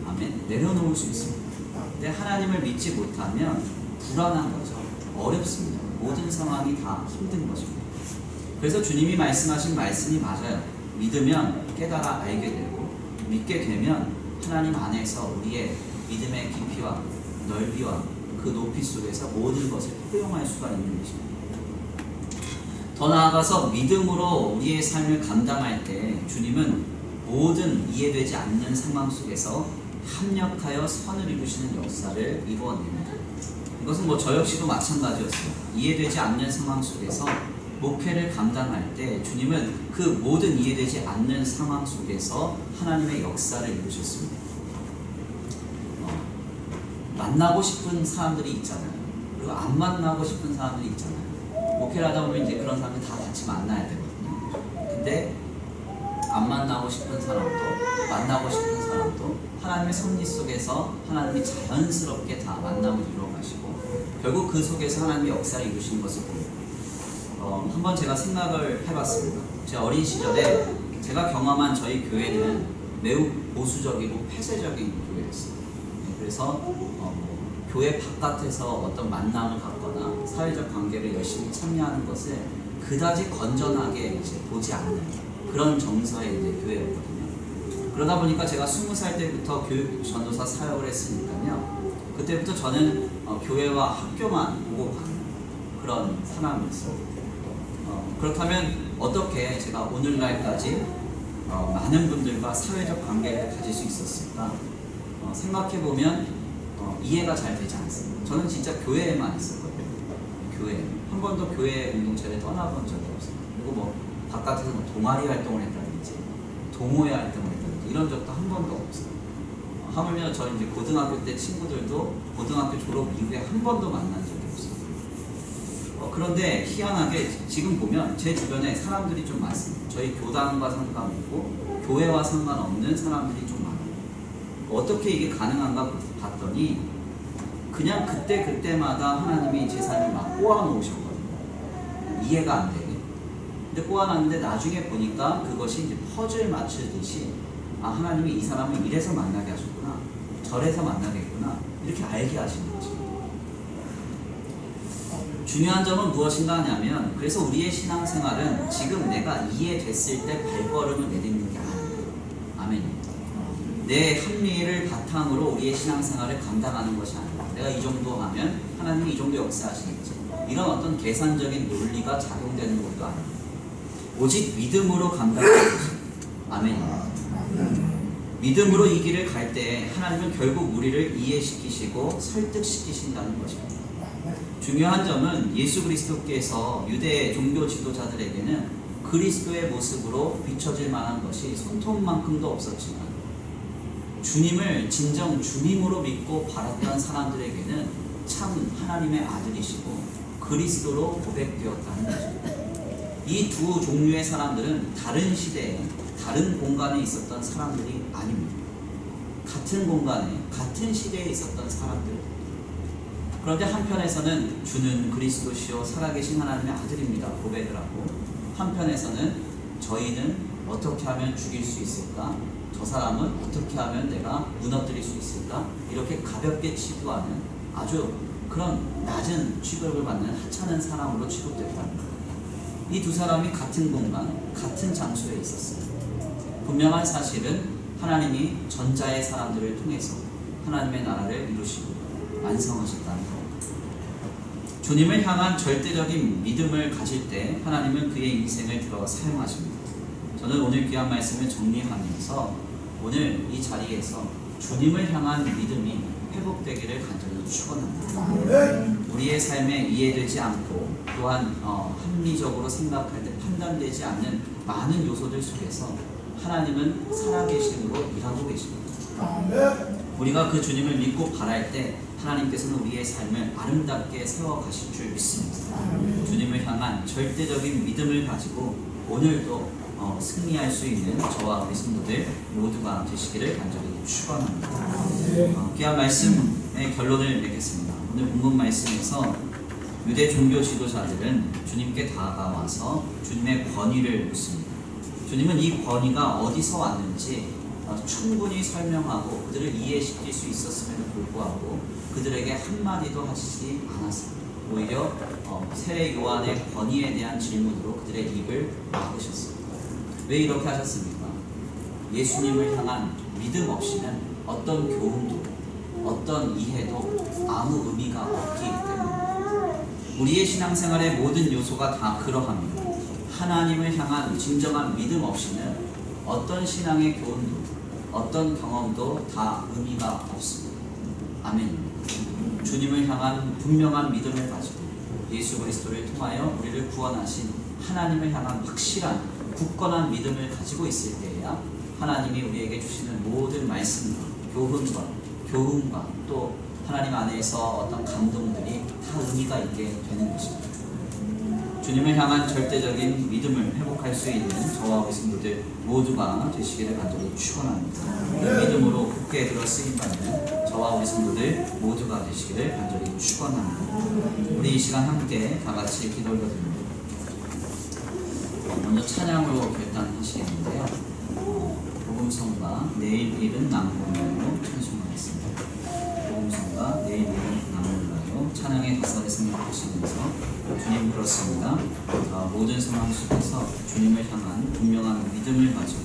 아멘. 내려놓을 수 있습니다. 근데 하나님을 믿지 못하면 불안한 거죠. 어렵습니다. 모든 상황이 다 힘든 것입니다. 그래서 주님이 말씀하신 말씀이 맞아요. 믿으면 깨달아 알게 되고 믿게 되면 하나님 안에서 우리의 믿음의 깊이와 넓이와 그 높이 속에서 모든 것을 포용할 수가 있는 것입니다. 더 나아가서 믿음으로 우리의 삶을 감당할 때 주님은 모든 이해되지 않는 상황 속에서 합력하여 선을 이루시는 역사를 이루어냅니다. 이것은 뭐 저 역시도 마찬가지였어요. 이해되지 않는 상황 속에서 목회를 감당할 때 주님은 그 모든 이해되지 않는 상황 속에서 하나님의 역사를 이루셨습니다. 만나고 싶은 사람들이 있잖아요. 그리고 안 만나고 싶은 사람들이 있잖아요. 목회를 하다 보면 이제 그런 사람들 다 같이 만나야 되거든요. 근데 안 만나고 싶은 사람도 만나고 싶은 사람도 하나님의 섭리 속에서 하나님이 자연스럽게 다 만남을 이루어가시고 결국 그 속에서 하나님의 역사를 이루시는 것을 봅니다. 한번 제가 생각을 해봤습니다. 제 어린 시절에 제가 경험한 저희 교회는 매우 보수적이고 폐쇄적인 교회였어요. 그래서 교회 바깥에서 어떤 만남을 갖거나 사회적 관계를 열심히 참여하는 것을 그다지 건전하게 이제 보지 않는 그런 정서의 이제 교회였거든요. 그러다 보니까 제가 20살 때부터 교육 전도사 사역을 했으니까요. 그때부터 저는 교회와 학교만 보고 가는 그런 사람이었어요. 그렇다면 어떻게 제가 오늘날까지 많은 분들과 사회적 관계를 가질 수 있었을까? 생각해보면 이해가 잘 되지 않습니다. 저는 진짜 교회에만 있었거든요. 교회. 한 번도 교회 공동체를 떠나본 적이 없어요. 그리고 뭐 바깥에서 뭐 동아리 활동을 했다든지 동호회 활동을 했다든지 이런 적도 한 번도 없어요. 하물며 저 이제 고등학교 때 친구들도 고등학교 졸업 이후에 한 번도 만난 적이 없어요. 그런데 희한하게 지금 보면 제 주변에 사람들이 좀 많습니다. 저희 교단과 상관없고 교회와 상관없는 사람들이 좀 많아요. 어떻게 이게 가능한가 봤더니 그냥 그때마다 하나님이 제 삶을 막 꼬아놓으셨거든요. 이해가 안 되게. 근데 꼬아놨는데 나중에 보니까 그것이 이제 퍼즐 맞추듯이 하나님이 이 사람을 이래서 만나게 하셨구나, 저래서 만나겠구나, 이렇게 알게 하시는 거죠. 중요한 점은 무엇인가 하냐면 그래서 우리의 신앙생활은 지금 내가 이해됐을 때 발걸음을 내딛는 게 아니에요. 아멘입니다. 내 합리를 바탕으로 우리의 신앙생활을 감당하는 것이 아니에요. 내가 이 정도 하면 하나님이 이 정도 역사하시겠지. 이런 어떤 계산적인 논리가 작용되는 것도 아니에요. 오직 믿음으로 감당하는 것입니다. 아멘입니다. 믿음으로 이 길을 갈 때 하나님은 결국 우리를 이해시키시고 설득시키신다는 것입니다. 중요한 점은 예수 그리스도께서 유대 종교 지도자들에게는 그리스도의 모습으로 비춰질 만한 것이 손톱만큼도 없었지만 주님을 진정 주님으로 믿고 바랐던 사람들에게는 참 하나님의 아들이시고 그리스도로 고백되었다는 것입니다. 이 두 종류의 사람들은 다른 시대에 다른 공간에 있었던 사람들이 아닙니다. 같은 공간에 같은 시대에 있었던 사람들. 그런데 한편에서는 주는 그리스도시요 살아계신 하나님의 아들입니다 고백을 하고, 한편에서는 저희는 어떻게 하면 죽일 수 있을까? 저 사람은 어떻게 하면 내가 무너뜨릴 수 있을까? 이렇게 가볍게 취급하는 아주 그런 낮은 취급을 받는 하찮은 사람으로 취급됐다는 거예요. 이 두 사람이 같은 공간, 같은 장소에 있었어요. 분명한 사실은 하나님이 전자의 사람들을 통해서 하나님의 나라를 이루시고 완성하셨다는 것. 주님을 향한 절대적인 믿음을 가질 때 하나님은 그의 인생을 들어 사용하십니다. 저는 오늘 귀한 말씀을 정리하면서 오늘 이 자리에서 주님을 향한 믿음이 회복되기를 간절히 축원합니다. 우리의 삶에 이해되지 않고 또한 합리적으로 생각할 때 판단되지 않는 많은 요소들 속에서 하나님은 살아계심으로 일하고 계십니다. 우리가 그 주님을 믿고 바랄 때 하나님께서는 우리의 삶을 아름답게 세워가실 줄 믿습니다. 주님을 향한 절대적인 믿음을 가지고 오늘도 승리할 수 있는 저와 우리 성도들 모두가 되시기를 간절히 축원합니다. 귀한 말씀의 결론을 맺겠습니다. 오늘 본문 말씀에서 유대 종교 지도자들은 주님께 다가와서 주님의 권위를 묻습니다. 주님은 이 권위가 어디서 왔는지 충분히 설명하고 그들을 이해시킬 수 있었음에도 불구하고 그들에게 한마디도 하시지 않았습니다. 오히려 세례 요한의 권위에 대한 질문으로 그들의 입을 막으셨습니다. 왜 이렇게 하셨습니까? 예수님을 향한 믿음 없이는 어떤 교훈도 어떤 이해도 아무 의미가 없기 때문입니다. 우리의 신앙생활의 모든 요소가 다 그러합니다. 하나님을 향한 진정한 믿음 없이는 어떤 신앙의 교훈도 어떤 경험도 다 의미가 없습니다. 아멘입니다. 주님을 향한 분명한 믿음을 가지고 예수 그리스도를 통하여 우리를 구원하신 하나님을 향한 확실한 굳건한 믿음을 가지고 있을 때에야 하나님이 우리에게 주시는 모든 말씀과 교훈과 또 하나님 안에서 어떤 감동들이 다 의미가 있게 되는 것입니다. 주님을 향한 절대적인 믿음을 회복할 수 있는 저와 우리 성도들 모두가 되시기를 간절히 축원합니다. 믿음으로 굳게 들어 쓰임받는 저와 우리 성도들 모두가 되시기를 간절히 축원합니다. 우리 이 시간 함께 다 같이 기도 올려드립니다. 먼저 찬양으로 결단하시겠는데요. 복음성과 내일 일은 남몰라요 찬송하겠습니다. 복음성과 내일 일은 남몰라요 찬양의 가사를 생각하시면서 주님 그렇습니다. 모든 상황 속에서 주님을 향한 분명한 믿음을 가지고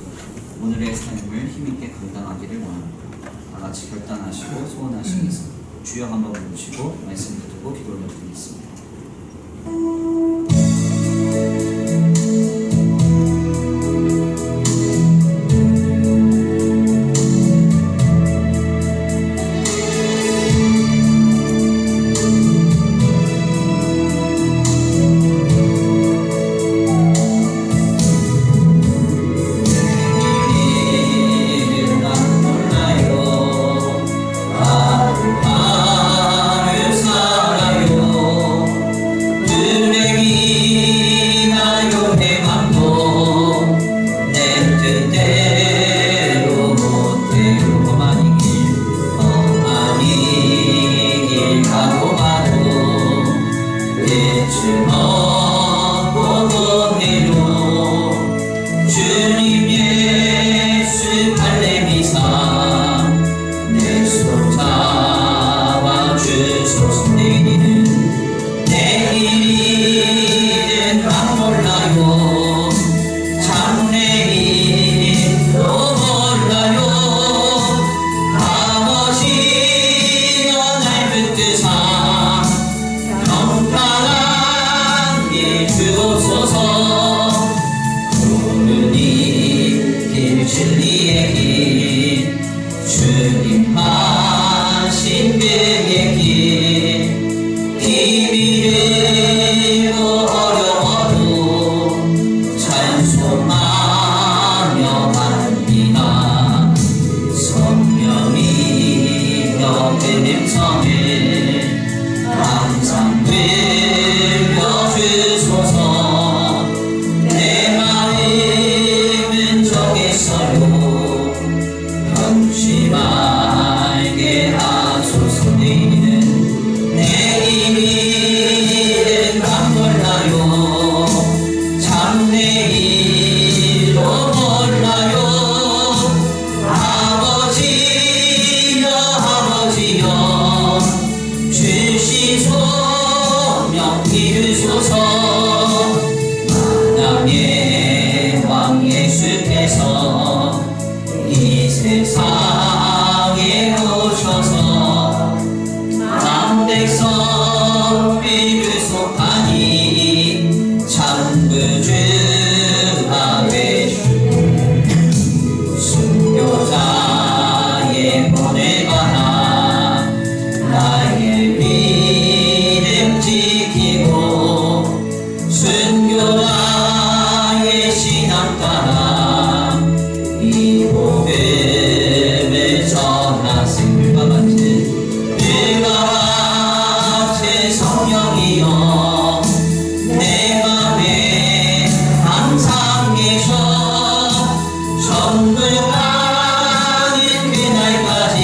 오늘의 삶을 힘있게 감당하기를 원합니다. 다 같이 결단하시고 소원하시면서 주여 한번 부르시고 말씀 듣고 기도 올려드리겠습니다. 만남의 왕 예수께서 이 세상 보내봐라. 나의 믿음 지키고 순교나의 신앙 따라 이 복음을 전하세. 물과 같은 성령이여 내 맘에 항상 계셔. 천국 가는 그날까지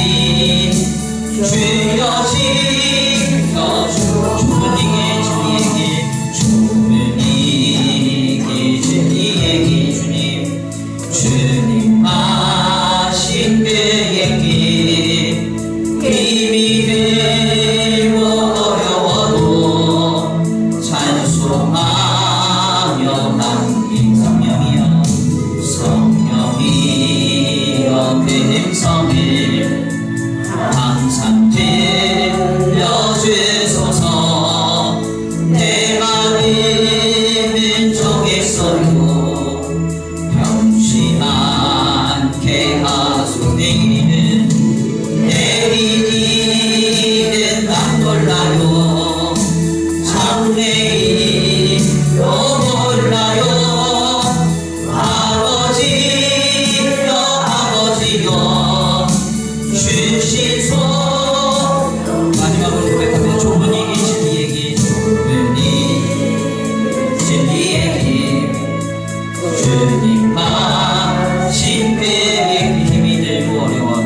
주여 지켜주. 주님의 주님에게 주님에게 주님 주님 하신 그에게 힘이 들고 어려워도 찬송하며 남긴 성령이여 성령이여 그 음성을 항상 들려주소서. 내 마음은 정했어요. 변치 않게 하소서. 내일은 난 몰라요. 장래일도 몰라요. 아버지여 아버지여 주신 마지막으로 고백합니다. 좁은 이 진리의 길, 좁은 이 진리의 길, 주님만 신비의 힘이 들고 어려워도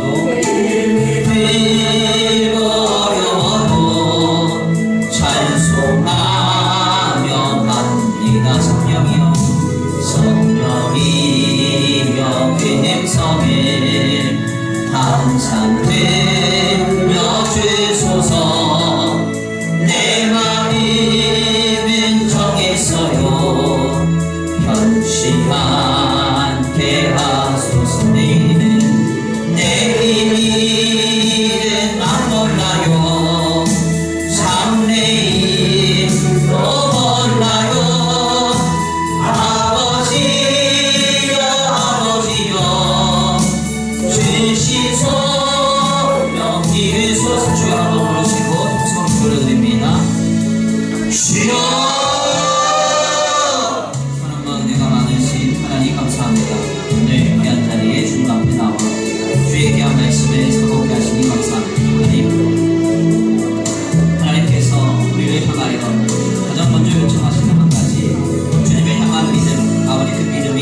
찬송하며 갑니다. 성령이여 성령이여 그 음성을 항상 들려주소서. 내 마음은 정했어요. 변치 않게 하소서. 내일은 난 몰라요. 장래일도 몰라요. 아버지여 아버지여 주신 소명 이으소서. 주여 한번 부르시고 성을 부르드립니다. 주여. 사랑과 은혜가 많으신 하나님 감사합니다. 오늘 귀한 자리에 주님 앞에 나와 주의 귀한 말씀을 사모하게 하시니 감사합니다. 하나님께서 우리를 향하여 가장 먼저 요청하시는 한 가지, 주님을 향한 믿음, 아버지 그 믿음이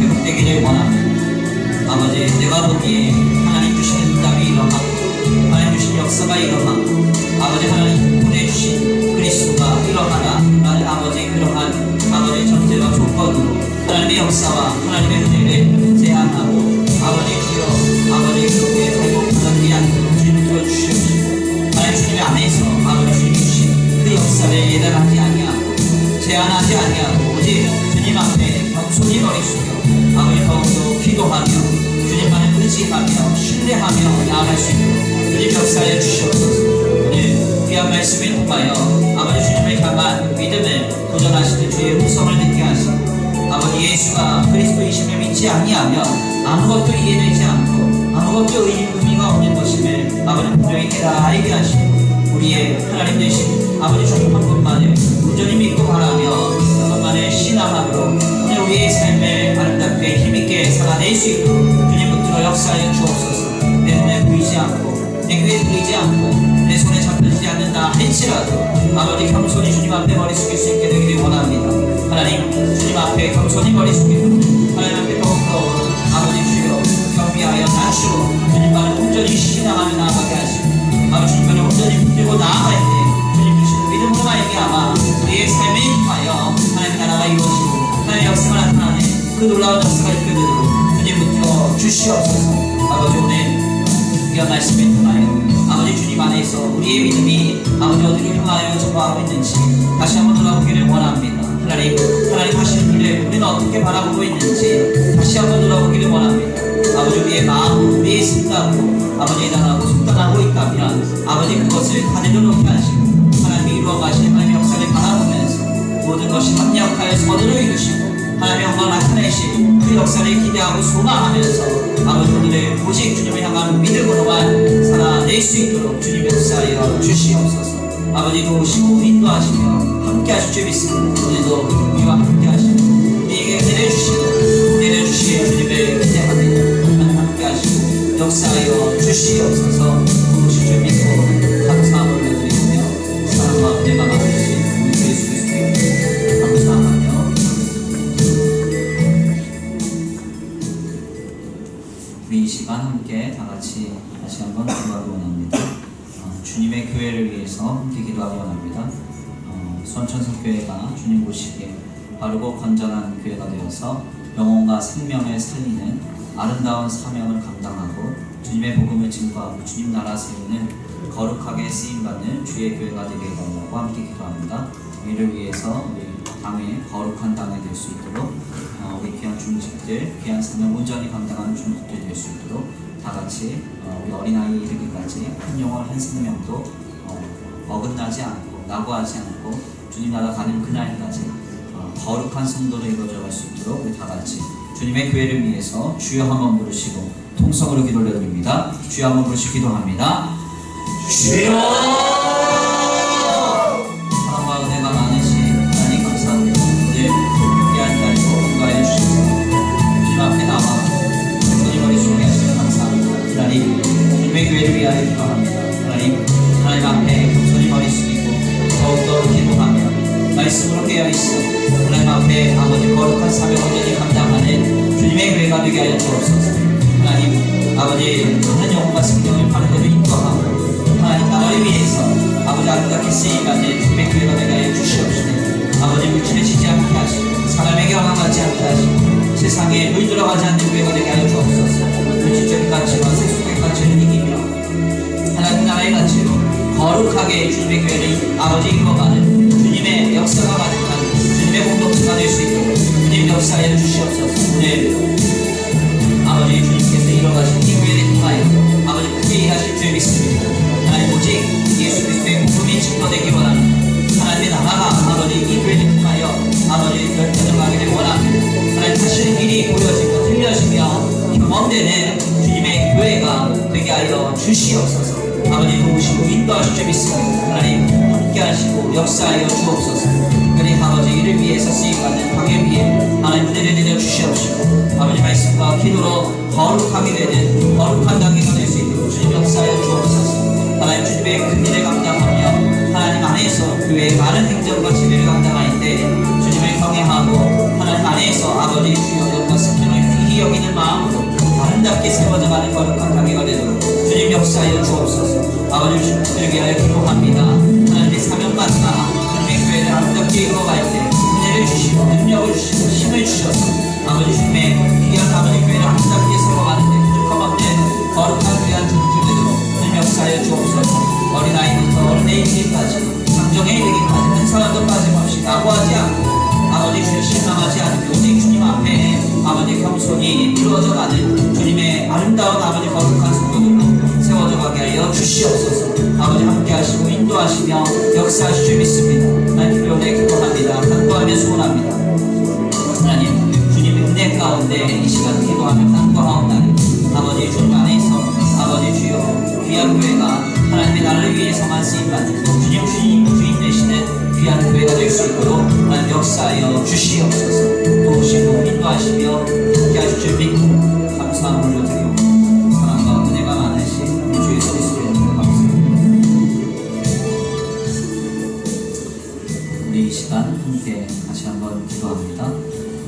회복되기를 원합니다. 아버지 내가 보기에 하나님 주시는 응답이 일어나고 하나님 주신 역사가 일어나고 아버지 하나님 보내주신 그리스도가 일어나라 라는 아버지 그러한 아버지 전제와 조건으로 하나님의 역사와 하나님의 은혜를 제안하고 아버지 주여 아버지 그렇게 회복하는 위한 주님 들어주시옵시고 하나님 주님의 안에서 아버지 주님이 주신 그 역사를 예단하지 아니하고 제안하지 아니하고 오직 주님 앞에 겸손히 머리 숙여 아버지 더욱더 기도하며 주님만을 의지하며 신뢰하며 나아갈 수 있도록 주님 역사해 주시옵소서. 오늘 귀한 말씀을 통하여 아버지 주님을 향한 믿음을 도전하시는 주의 음성을 듣게 하시고 아버지 예수가 그리스도이심을 믿지 아니하면 아무것도 이해되지 않고 아무것도 의미가 없는 것임을 아버지 분명히 깨달아 알게 하시고 우리의 하나님 되신 아버지 주님 한 분만을 온전히 믿고 바라며 그분만을 신앙함으로 오늘 우리의 삶을 아름답게 힘있게 살아낼 수 있도록 주님 붙들어 역사하여 주옵소서. 내 눈에 보이지 않고 내 귀에 들리지 않고 내 손에 잡히지 않는다 할지라도 아버지 겸손히 주님 앞에 머리 숙일 수 있게 되기를 원합니다. 하나님 주님 앞에 겸손히 머리 숙이고 하나님 앞에 더욱더 아버지 주여 경비하여 낮추고 주님만을 온전히 신앙하며 나아가게 하시고 아버지 주님만을 온전히 붙들고 나아갈 때 주님 주시는 믿음으로 말미암아 우리의 삶에 임하여 하나님의 나라가 이루어지고 하나님의 역사가 나타나는 그 놀라운 역사가 있게되도록 주님 붙들어 주시옵소서. 아버지 오늘 귀한 말씀을 통하여 아버지 주님 안에서 우리의 믿음이 아버지 어디로 향하여 전파하고 있는지 다시 한번 돌아보기를 원합니다. 하나님 하시는 일을 우리는 어떻게 바라보고 있는지 다시 한번 돌아보기를 원합니다. 아버지 우리의 마음, 우리의 생각으로 아버지의 나라고 속단하고 있다면 아버지 그것을 다 내려놓게 하시고 하나님이 이루어가신 하나님의 역사를 바라보면서 모든 것이 합력하여 선으로 이루시고 하나님의 영광을 나타내신 그 역사를 기대하고 소망하면서 아버지 오늘의 오직 주님을 향한 믿음으로만 살아낼 수 있도록 주님 역사하여 주시옵소서. 아버지 도우시고 인도하시며 함께 하실 줄 믿습니다. 오늘도 우리와 함께 하시고 우리에게 내려주실 주님을 기대합니다. 함께 하시고 역사하여 주시옵소서. 도우실 줄 믿고 감사함을 올려드리며 사랑과 은혜가 많으신 우리 주 예수 그리스도께 감사하며 우리 이 시간 함께 다 같이 다시 한번 기도하기 원합니다. 주님의 교회를 위해서 함께 기도하기 원합니다. 수원천성교회가 주님 보시기에 바르고 건전한 교회가 되어서 영혼과 생명을 살리는 아름다운 사명을 감당하고 주님의 복음을 증거하고 주님 나라 세우는 거룩하게 쓰임받는 주의 교회가 되게 해달라고 함께 기도합니다. 이를 위해서 우리 당회 거룩한 당회 될 수 있도록 우리 귀한 중직들, 귀한 사명 온전히 감당하는 중직들 될 수 있도록 다 같이 우리 어린아이 이르기까지 한 영혼 한 생명도 어긋나지 않고 낙오하지 않고 주님 나라 가는 그날까지 거룩한 성도로 이루어져 갈 수 있도록 우리 다 같이 주님의 교회를 위해서 주여 한번 부르시고 통성으로 기도 올려드립니다. 주여 한번 부르시고 기도합니다. 주여! 사랑과 은혜가 많으신 하나님 감사합니다. 오늘 귀한 날도 공부하여 주셔서 주님 앞에 나와 주님 머리 숙게 하시면 감사합니다. 하나님 주님의 교회를 위하여 기도합니다. 하나님 앞에 주님 머리 숙이고 더욱더 기도하며 말씀으로 깨어있어 하나님 앞에 아버지 거룩한 사명 온전히 감당하는 주님의 교회가 되게 하여 주옵소서. 하나님 아버지 한 영혼과 생명을 바르게도 인도하고 하나님 나라를 위해서 아버지 아름답게 쓰임받는 주님의 교회가 되게 하여 주시옵시되 아버지 물질해지지 않게 하시고 사람에게 허망하지 않게 하시고 세상에 물들어가지 않는 교회가 되게 하여 주옵소서. 물질적인 가치와 세속의 가치를 이기며 하나님 나라의 가치로 거룩하게 주님의 교회를 아버지 이끌어가는 주님의 역사가 가득한 주님의 공동체가 될 수 있도록 주님 역사하여 주시옵소서. 오늘 아버지 주님께서 이뤄가신 이 교회를 통하여 아버지 크게 일하실 줄 믿습니다. 하나님 오직 예수 그리스도의 복음이 증거되기 원하는 하나님의 나라가 아버지 이 교회를 통하여 아버지 결정하기를 원합니다. 하나님 사실은 미리 보여지고 들려지며 경험되는 주님의 교회가 되게 하여 주시옵소서. 아버지 도우시고 인도하실 줄 믿습니다. 하나님 함께 하시고 역사하여 주옵소서. 그리 아버지 이를 위해서 쓰임받는 방해 위에 하나님 은혜를 내려 주시옵시고 아버지 말씀과 기도로 거룩하게 되는 거룩한 단계가 될 수 있도록 주님 역사하여 주옵소서. 하나님 주님의 큰 일을 감당하며 하나님 안에서 교회의 많은 행정과 지배를 감당할 때 주님을 경외하고 하나님 안에서 아버지 주여 영과 생명을 귀히 여기는 마음으로 아름답게 세워져가는 거룩한 단계가 되도록 주님 역사하여 주옵소서. 아버지 주님들에게 하여 기도합니다. 하나님의 사명받나 주님의 교회를 아름답게 이루어갈 때 은혜를 주시고 능력을 주시고 힘을 주셔서 아버지 주님의 귀한 아버지 교회를 아름답게 세워가는데 부족함 없는 거룩한 귀한 주님들 되도록 주님 역사하여 주옵소서. 어린아이부터 어른에 이르기까지 장정에 이르기까지 한 사람도 빠짐없이 낙오하지 않고 아버지 주님 실망하지 않고 오직 주님 앞에 아버지 겸손히 이루어져가는 주님의 아름다운 아버지 거룩한 성도들로 세워져 가게 하여 주시옵소서. 아버지 함께 하시고 인도하시며 역사하실 줄 믿습니다. 하나님 필요에 기도합니다. 간구하며 소원합니다. 하나님 주님의 은혜 가운데 이 시간 기도하며 간구하옵나니 아버지 주님 안에서 아버지 주여 귀한 교회가 하나님의 나라를 위해서만 쓰임받는 주님 되시는 귀한 교회가 될 수 있도록 하나님 역사하여 주시옵소서. 도우시고 인도하시며 함께 하실 줄 믿고 감사함을 올려드리고 사랑과 은혜가 많으신 주 예수 그리스도의 이름으로 감사합니다. 우리 이 시간 함께 다시 한번 기도합니다.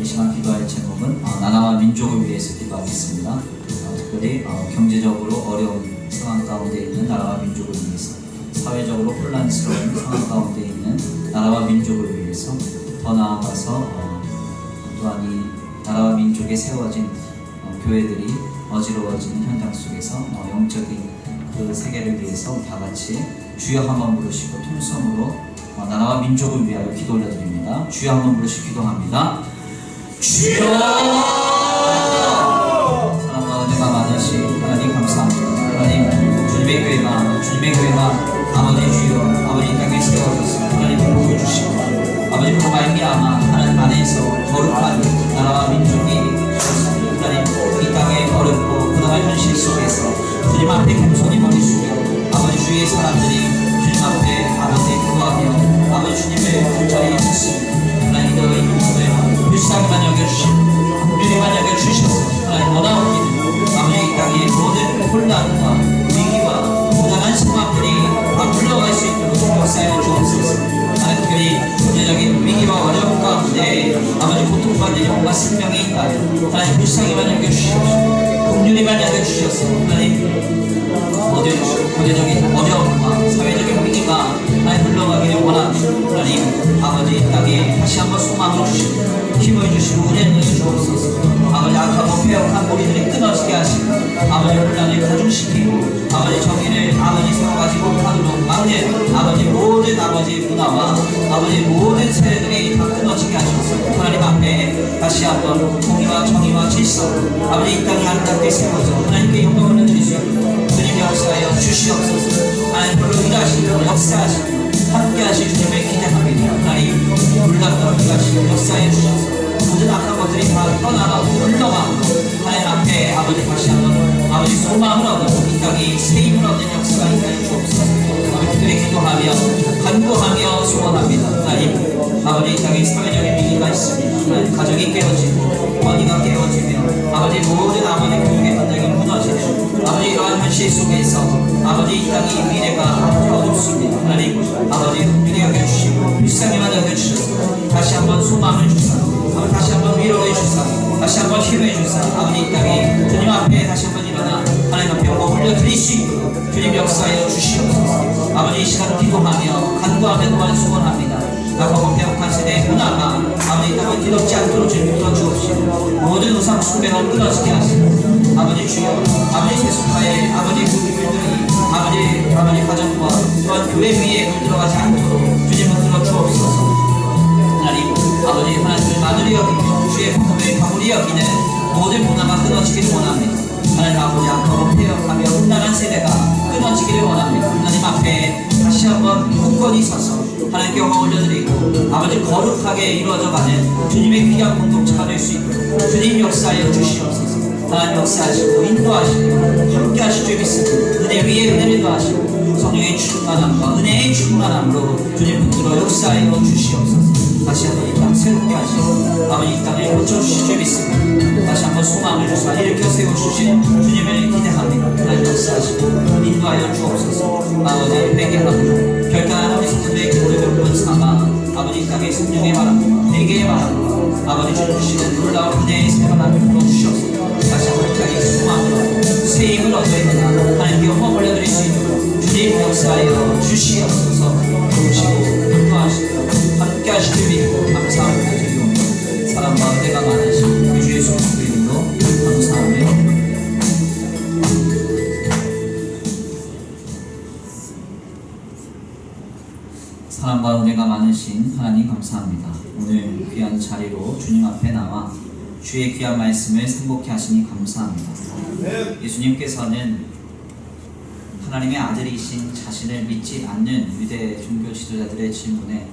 이 시간 기도할 제목은 나라와 민족을 위해서 기도하겠습니다. 특별히 경제적으로 어려운 상황 가운데 있는 나라와 민족을 위해서 사회적으로 혼란스러운 상황 가운데 있는 나라와 민족을 위해서 더 나아가서 또한 이 나라와 민족에 세워진 교회들이 어지러워지는 현장 속에서 영적인 그 세계를 위해서 다 같이 주여 한번 부르시고 통성으로 나라와 민족을 위하여 기도 올려드립니다. 주여 한번 부르시고 기도합니다. 주여! 사랑과 은혜가 많으신 하나님 감사합니다. 하나님 주님의 교회가 아버지 주여 아버지 이 땅에 세워졌습니다. 하나님 복을 주시고 아버지 그 말미암아 하나님 안에서 거룩한 나라와 민족이 하나님 이 땅에 어렵고 주님 앞에 겸손히 머리 숙여 아버지 주의 사람들이 주님 앞에 아버지 구하며 아버지 주님을 불자리에 섰습니다. 하나님 너의 용서에 불쌍히만 여겨주시고 긍휼히만 여겨주셔서 하나님 원하옵기는 아버지 이 땅의 모든 혼란과 위기와 고단한 상황들이 다 물러갈 수 있도록 역사해 주옵소서. 하나님 특별히 경제적인 위기와 어려움 가운데 아버지 고통받는 영과 생명이 있다면 하나님 불쌍히만 여겨주시옵소서. 긍휼히만 여겨주셔서 하나님 모든 경제적인 어려움과 사회적인 위기가 하나님 물러가기를 원합니다. 하나님 아버지 이 땅에 다시 한번 소망을 주시고 힘을 주시고 은혜를 주옵소서. 아버지 악하고 폐역한 머리들이 끊어지게 하시고 아버지 혼란을 가중시키고 아버지 정의를 아버지 세워가지 못하도록 막는 아버지 모든 아버지 문화와 아버지 모든 세대들이 다 끊어지게 하셔서 하나님 앞에 다시 한번 공의와 정의와 질서 아버지 이 땅이 아름답게 세워져 하나님께 영광을 드릴 수 있도록 주님 역사하여 주시옵소서. 하나님 별로 일하시고 역사하시고 함께 하실 주님을 기대합니다. 하나님 놀랍던 일하시고 역사해 주셔서 모든 악한 것들이 다 떠나가고 물러가고 하나님 앞에 아버지 다시 한번 아버지 소망을 얻어 이 땅이 세임을 얻는 역사가 있게 주옵소서. 아버지 특별히 기도하며 간구하며 소원합니다. 하나님 아버지 이 땅에 사회적인 위기가 있습니다. 하나님 가정이 깨어지고 권위가 깨어지며 아버지 모든 아버지 교육의 현장이 무너지는 아버지 이러한 현실 속에서 아버지 이 땅의 미래가 어둡습니다. 하나님 아버지 긍휼히 여겨주시고 불쌍히만 여겨주셔서 다시 한번 소망을 주사 다시 한번 위로해 주사 다시 한번 힘을 주사 아버지 이 땅에 주님 앞에 다시 한번 일어나 하나님 앞에 올려드릴 수 있도록 주님 역사하여 주시옵소서. 아버지 이 시간 기도하며 간구하며 또한 소원합니다. 악하고 배역한 세대의 문화가 아버지 이 땅을 뒤덮지 않도록 주님 들어주옵시고 모든 우상 숭배를 끊어지게 하시고 아버지 주여 아버지 세속화의 아버지 부귀물들이 아버지 가정과 또한 교회 위에 물들어가지 않도록 주님은 들어주옵소서. 하나님 아버지 하나님을 마늘이 여기며 주의 복음을 가물이 여기는 모든 문화가 끊어지기를 원합니다. 하나님 아버지 악하고 폐역하며 혼란한 세대가 끊어지기를 원합니다. 하나님 앞에 다시 한번 굳건히 서서 하나님께 영광 올려드리고 아버지 거룩하게 이루어져가는 주님의 귀한 공동체가 될 수 있도록 주님 역사하여 주시옵소서. 하나님 역사하시고 인도하시고 함께 하실 줄 믿습니다. 은혜 위에 은혜를 더하시고 성령의 충만함과 은혜의 충만함으로 주님 붙들어 역사하여 주시옵소서. 다시 한번 이 땅 새롭게 하시고 아버지 이 땅을 고쳐주실 줄 믿습니다. 다시 한번 소망을 주사 일으켜 세워주신 주님을 기대합니다. 하나님 역사하시고 인도하여 주옵소서. 아버지 회개하고 결단한 우리 성도의 기도를 몇번 삼아 아버지 이 땅의 성령의 바람과 회개의 바람과 아버지 주시는 놀라운 은혜의 새로운 힘으로 주시옵소서. 다시 한번 이 땅의 소망으로 세임을 얻어야 하나님께 영광 올려드릴 수 있도록 주님 역사하여 주시옵소서. 도우시고 인도하시고 함께 하실 줄 믿고 감사합니다. 드리옵니다. 사랑과 은혜가 많으신 우리 주 예수 그리스도 이름으로 감사하며 사랑과 은혜가 많으신 하나님 감사합니다. 오늘 귀한 자리로 주님 앞에 나와 주의 귀한 말씀을 상복케 하시니 감사합니다. 예수님께서는 하나님의 아들이신 자신을 믿지 않는 유대 종교 지도자들의 질문에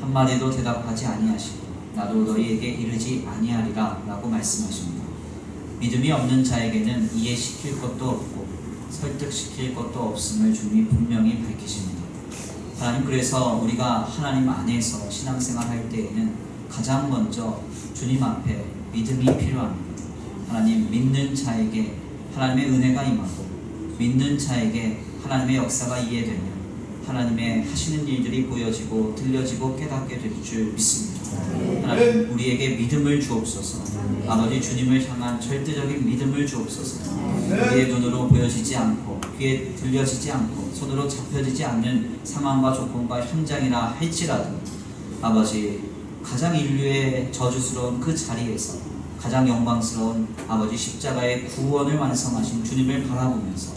한마디도 대답하지 아니하시고 나도 너희에게 이르지 아니하리라 라고 말씀하십니다. 믿음이 없는 자에게는 이해시킬 것도 없고 설득시킬 것도 없음을 주님이 분명히 밝히십니다. 하나님 그래서 우리가 하나님 안에서 신앙생활 할 때에는 가장 먼저 주님 앞에 믿음이 필요합니다. 하나님 믿는 자에게 하나님의 은혜가 임하고 믿는 자에게 하나님의 역사가 이해되며 하나님의 하시는 일들이 보여지고 들려지고 깨닫게 될 줄 믿습니다. 하나님 우리에게 믿음을 주옵소서. 아버지 주님을 향한 절대적인 믿음을 주옵소서. 우리의 눈으로 보여지지 않고 귀에 들려지지 않고 손으로 잡혀지지 않는 상황과 조건과 현장이라 할지라도 아버지 가장 인류의 저주스러운 그 자리에서 가장 영광스러운 아버지 십자가의 구원을 완성하신 주님을 바라보면서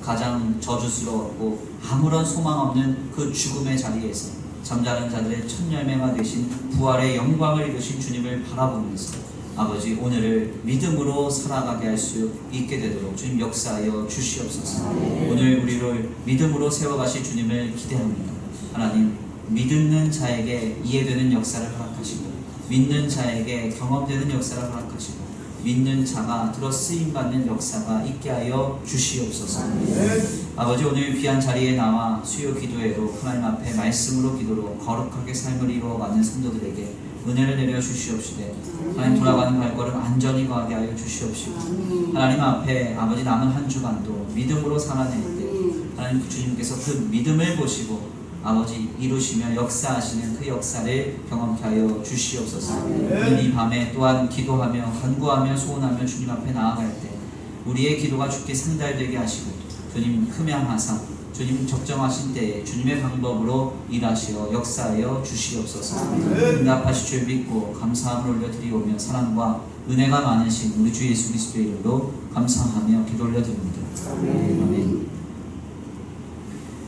가장 저주스러웠고 아무런 소망 없는 그 죽음의 자리에서 잠자는 자들의 첫 열매가 되신 부활의 영광을 이루신 주님을 바라보면서 아버지 오늘을 믿음으로 살아가게 할 수 있게 되도록 주님 역사하여 주시옵소서. 오늘 우리를 믿음으로 세워가실 주님을 기대합니다. 하나님 믿는 자에게 이해되는 역사를 허락하시고 믿는 자에게 경험되는 역사를 허락하시고 믿는 자가 들어 쓰임받는 역사가 있게 하여 주시옵소서. 아버지, 오늘 귀한 자리에 나와 수요 기도회로 하나님 앞에 말씀으로 기도로 거룩하게 삶을 이루어가는 성도들에게 은혜를 내려 주시옵시되 하나님 돌아가는 발걸음 안전히 가게 하여 주시옵시고 하나님 앞에 아버지 남은 한 주간도 믿음으로 살아낼 때 하나님 주님께서 그 믿음을 보시고 아버지 이루시며 역사하시는 그 역사를 경험케 하여 주시옵소서. 오늘 이 밤에 또한 기도하며 간구하며 소원하며 주님 앞에 나아갈 때 우리의 기도가 주께 상달되게 하시고 주님 흠양하사 주님 적정하신 때에 주님의 방법으로 일하시어 역사하여 주시옵소서. 응답하실 줄 믿고 감사함을 올려드리오며 사랑과 은혜가 많으신 우리 주 예수 그리스도의 이름으로 감사하며 기도 올려드립니다. 아멘.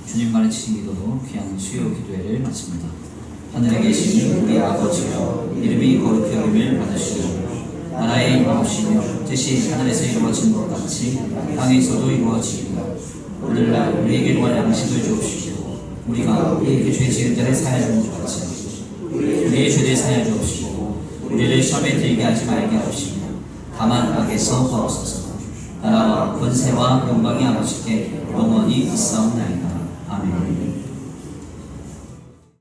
주님 가르치신 기도로 귀한 수요 기도회를 마칩니다. 하늘에 계신 우리 아버지여, 이름이 거룩히 여김을 받으시오. 나라의 임하옵시며 뜻이 하늘에서 이루어진 것 같이 땅에서도 이루어지리라. 오늘날 우리에게 구할 양식을 주옵시고 우리가 우리에게 죄 지은 자를 사하여 준 것 같이 우리의 죄를 사하여 주옵시고 우리를 시험에 들게 하지 말게 하옵시며 다만 악에서 구하옵소서. 나라와 권세와 영광이 아버지께 영원히 있사옵나이다. 아멘.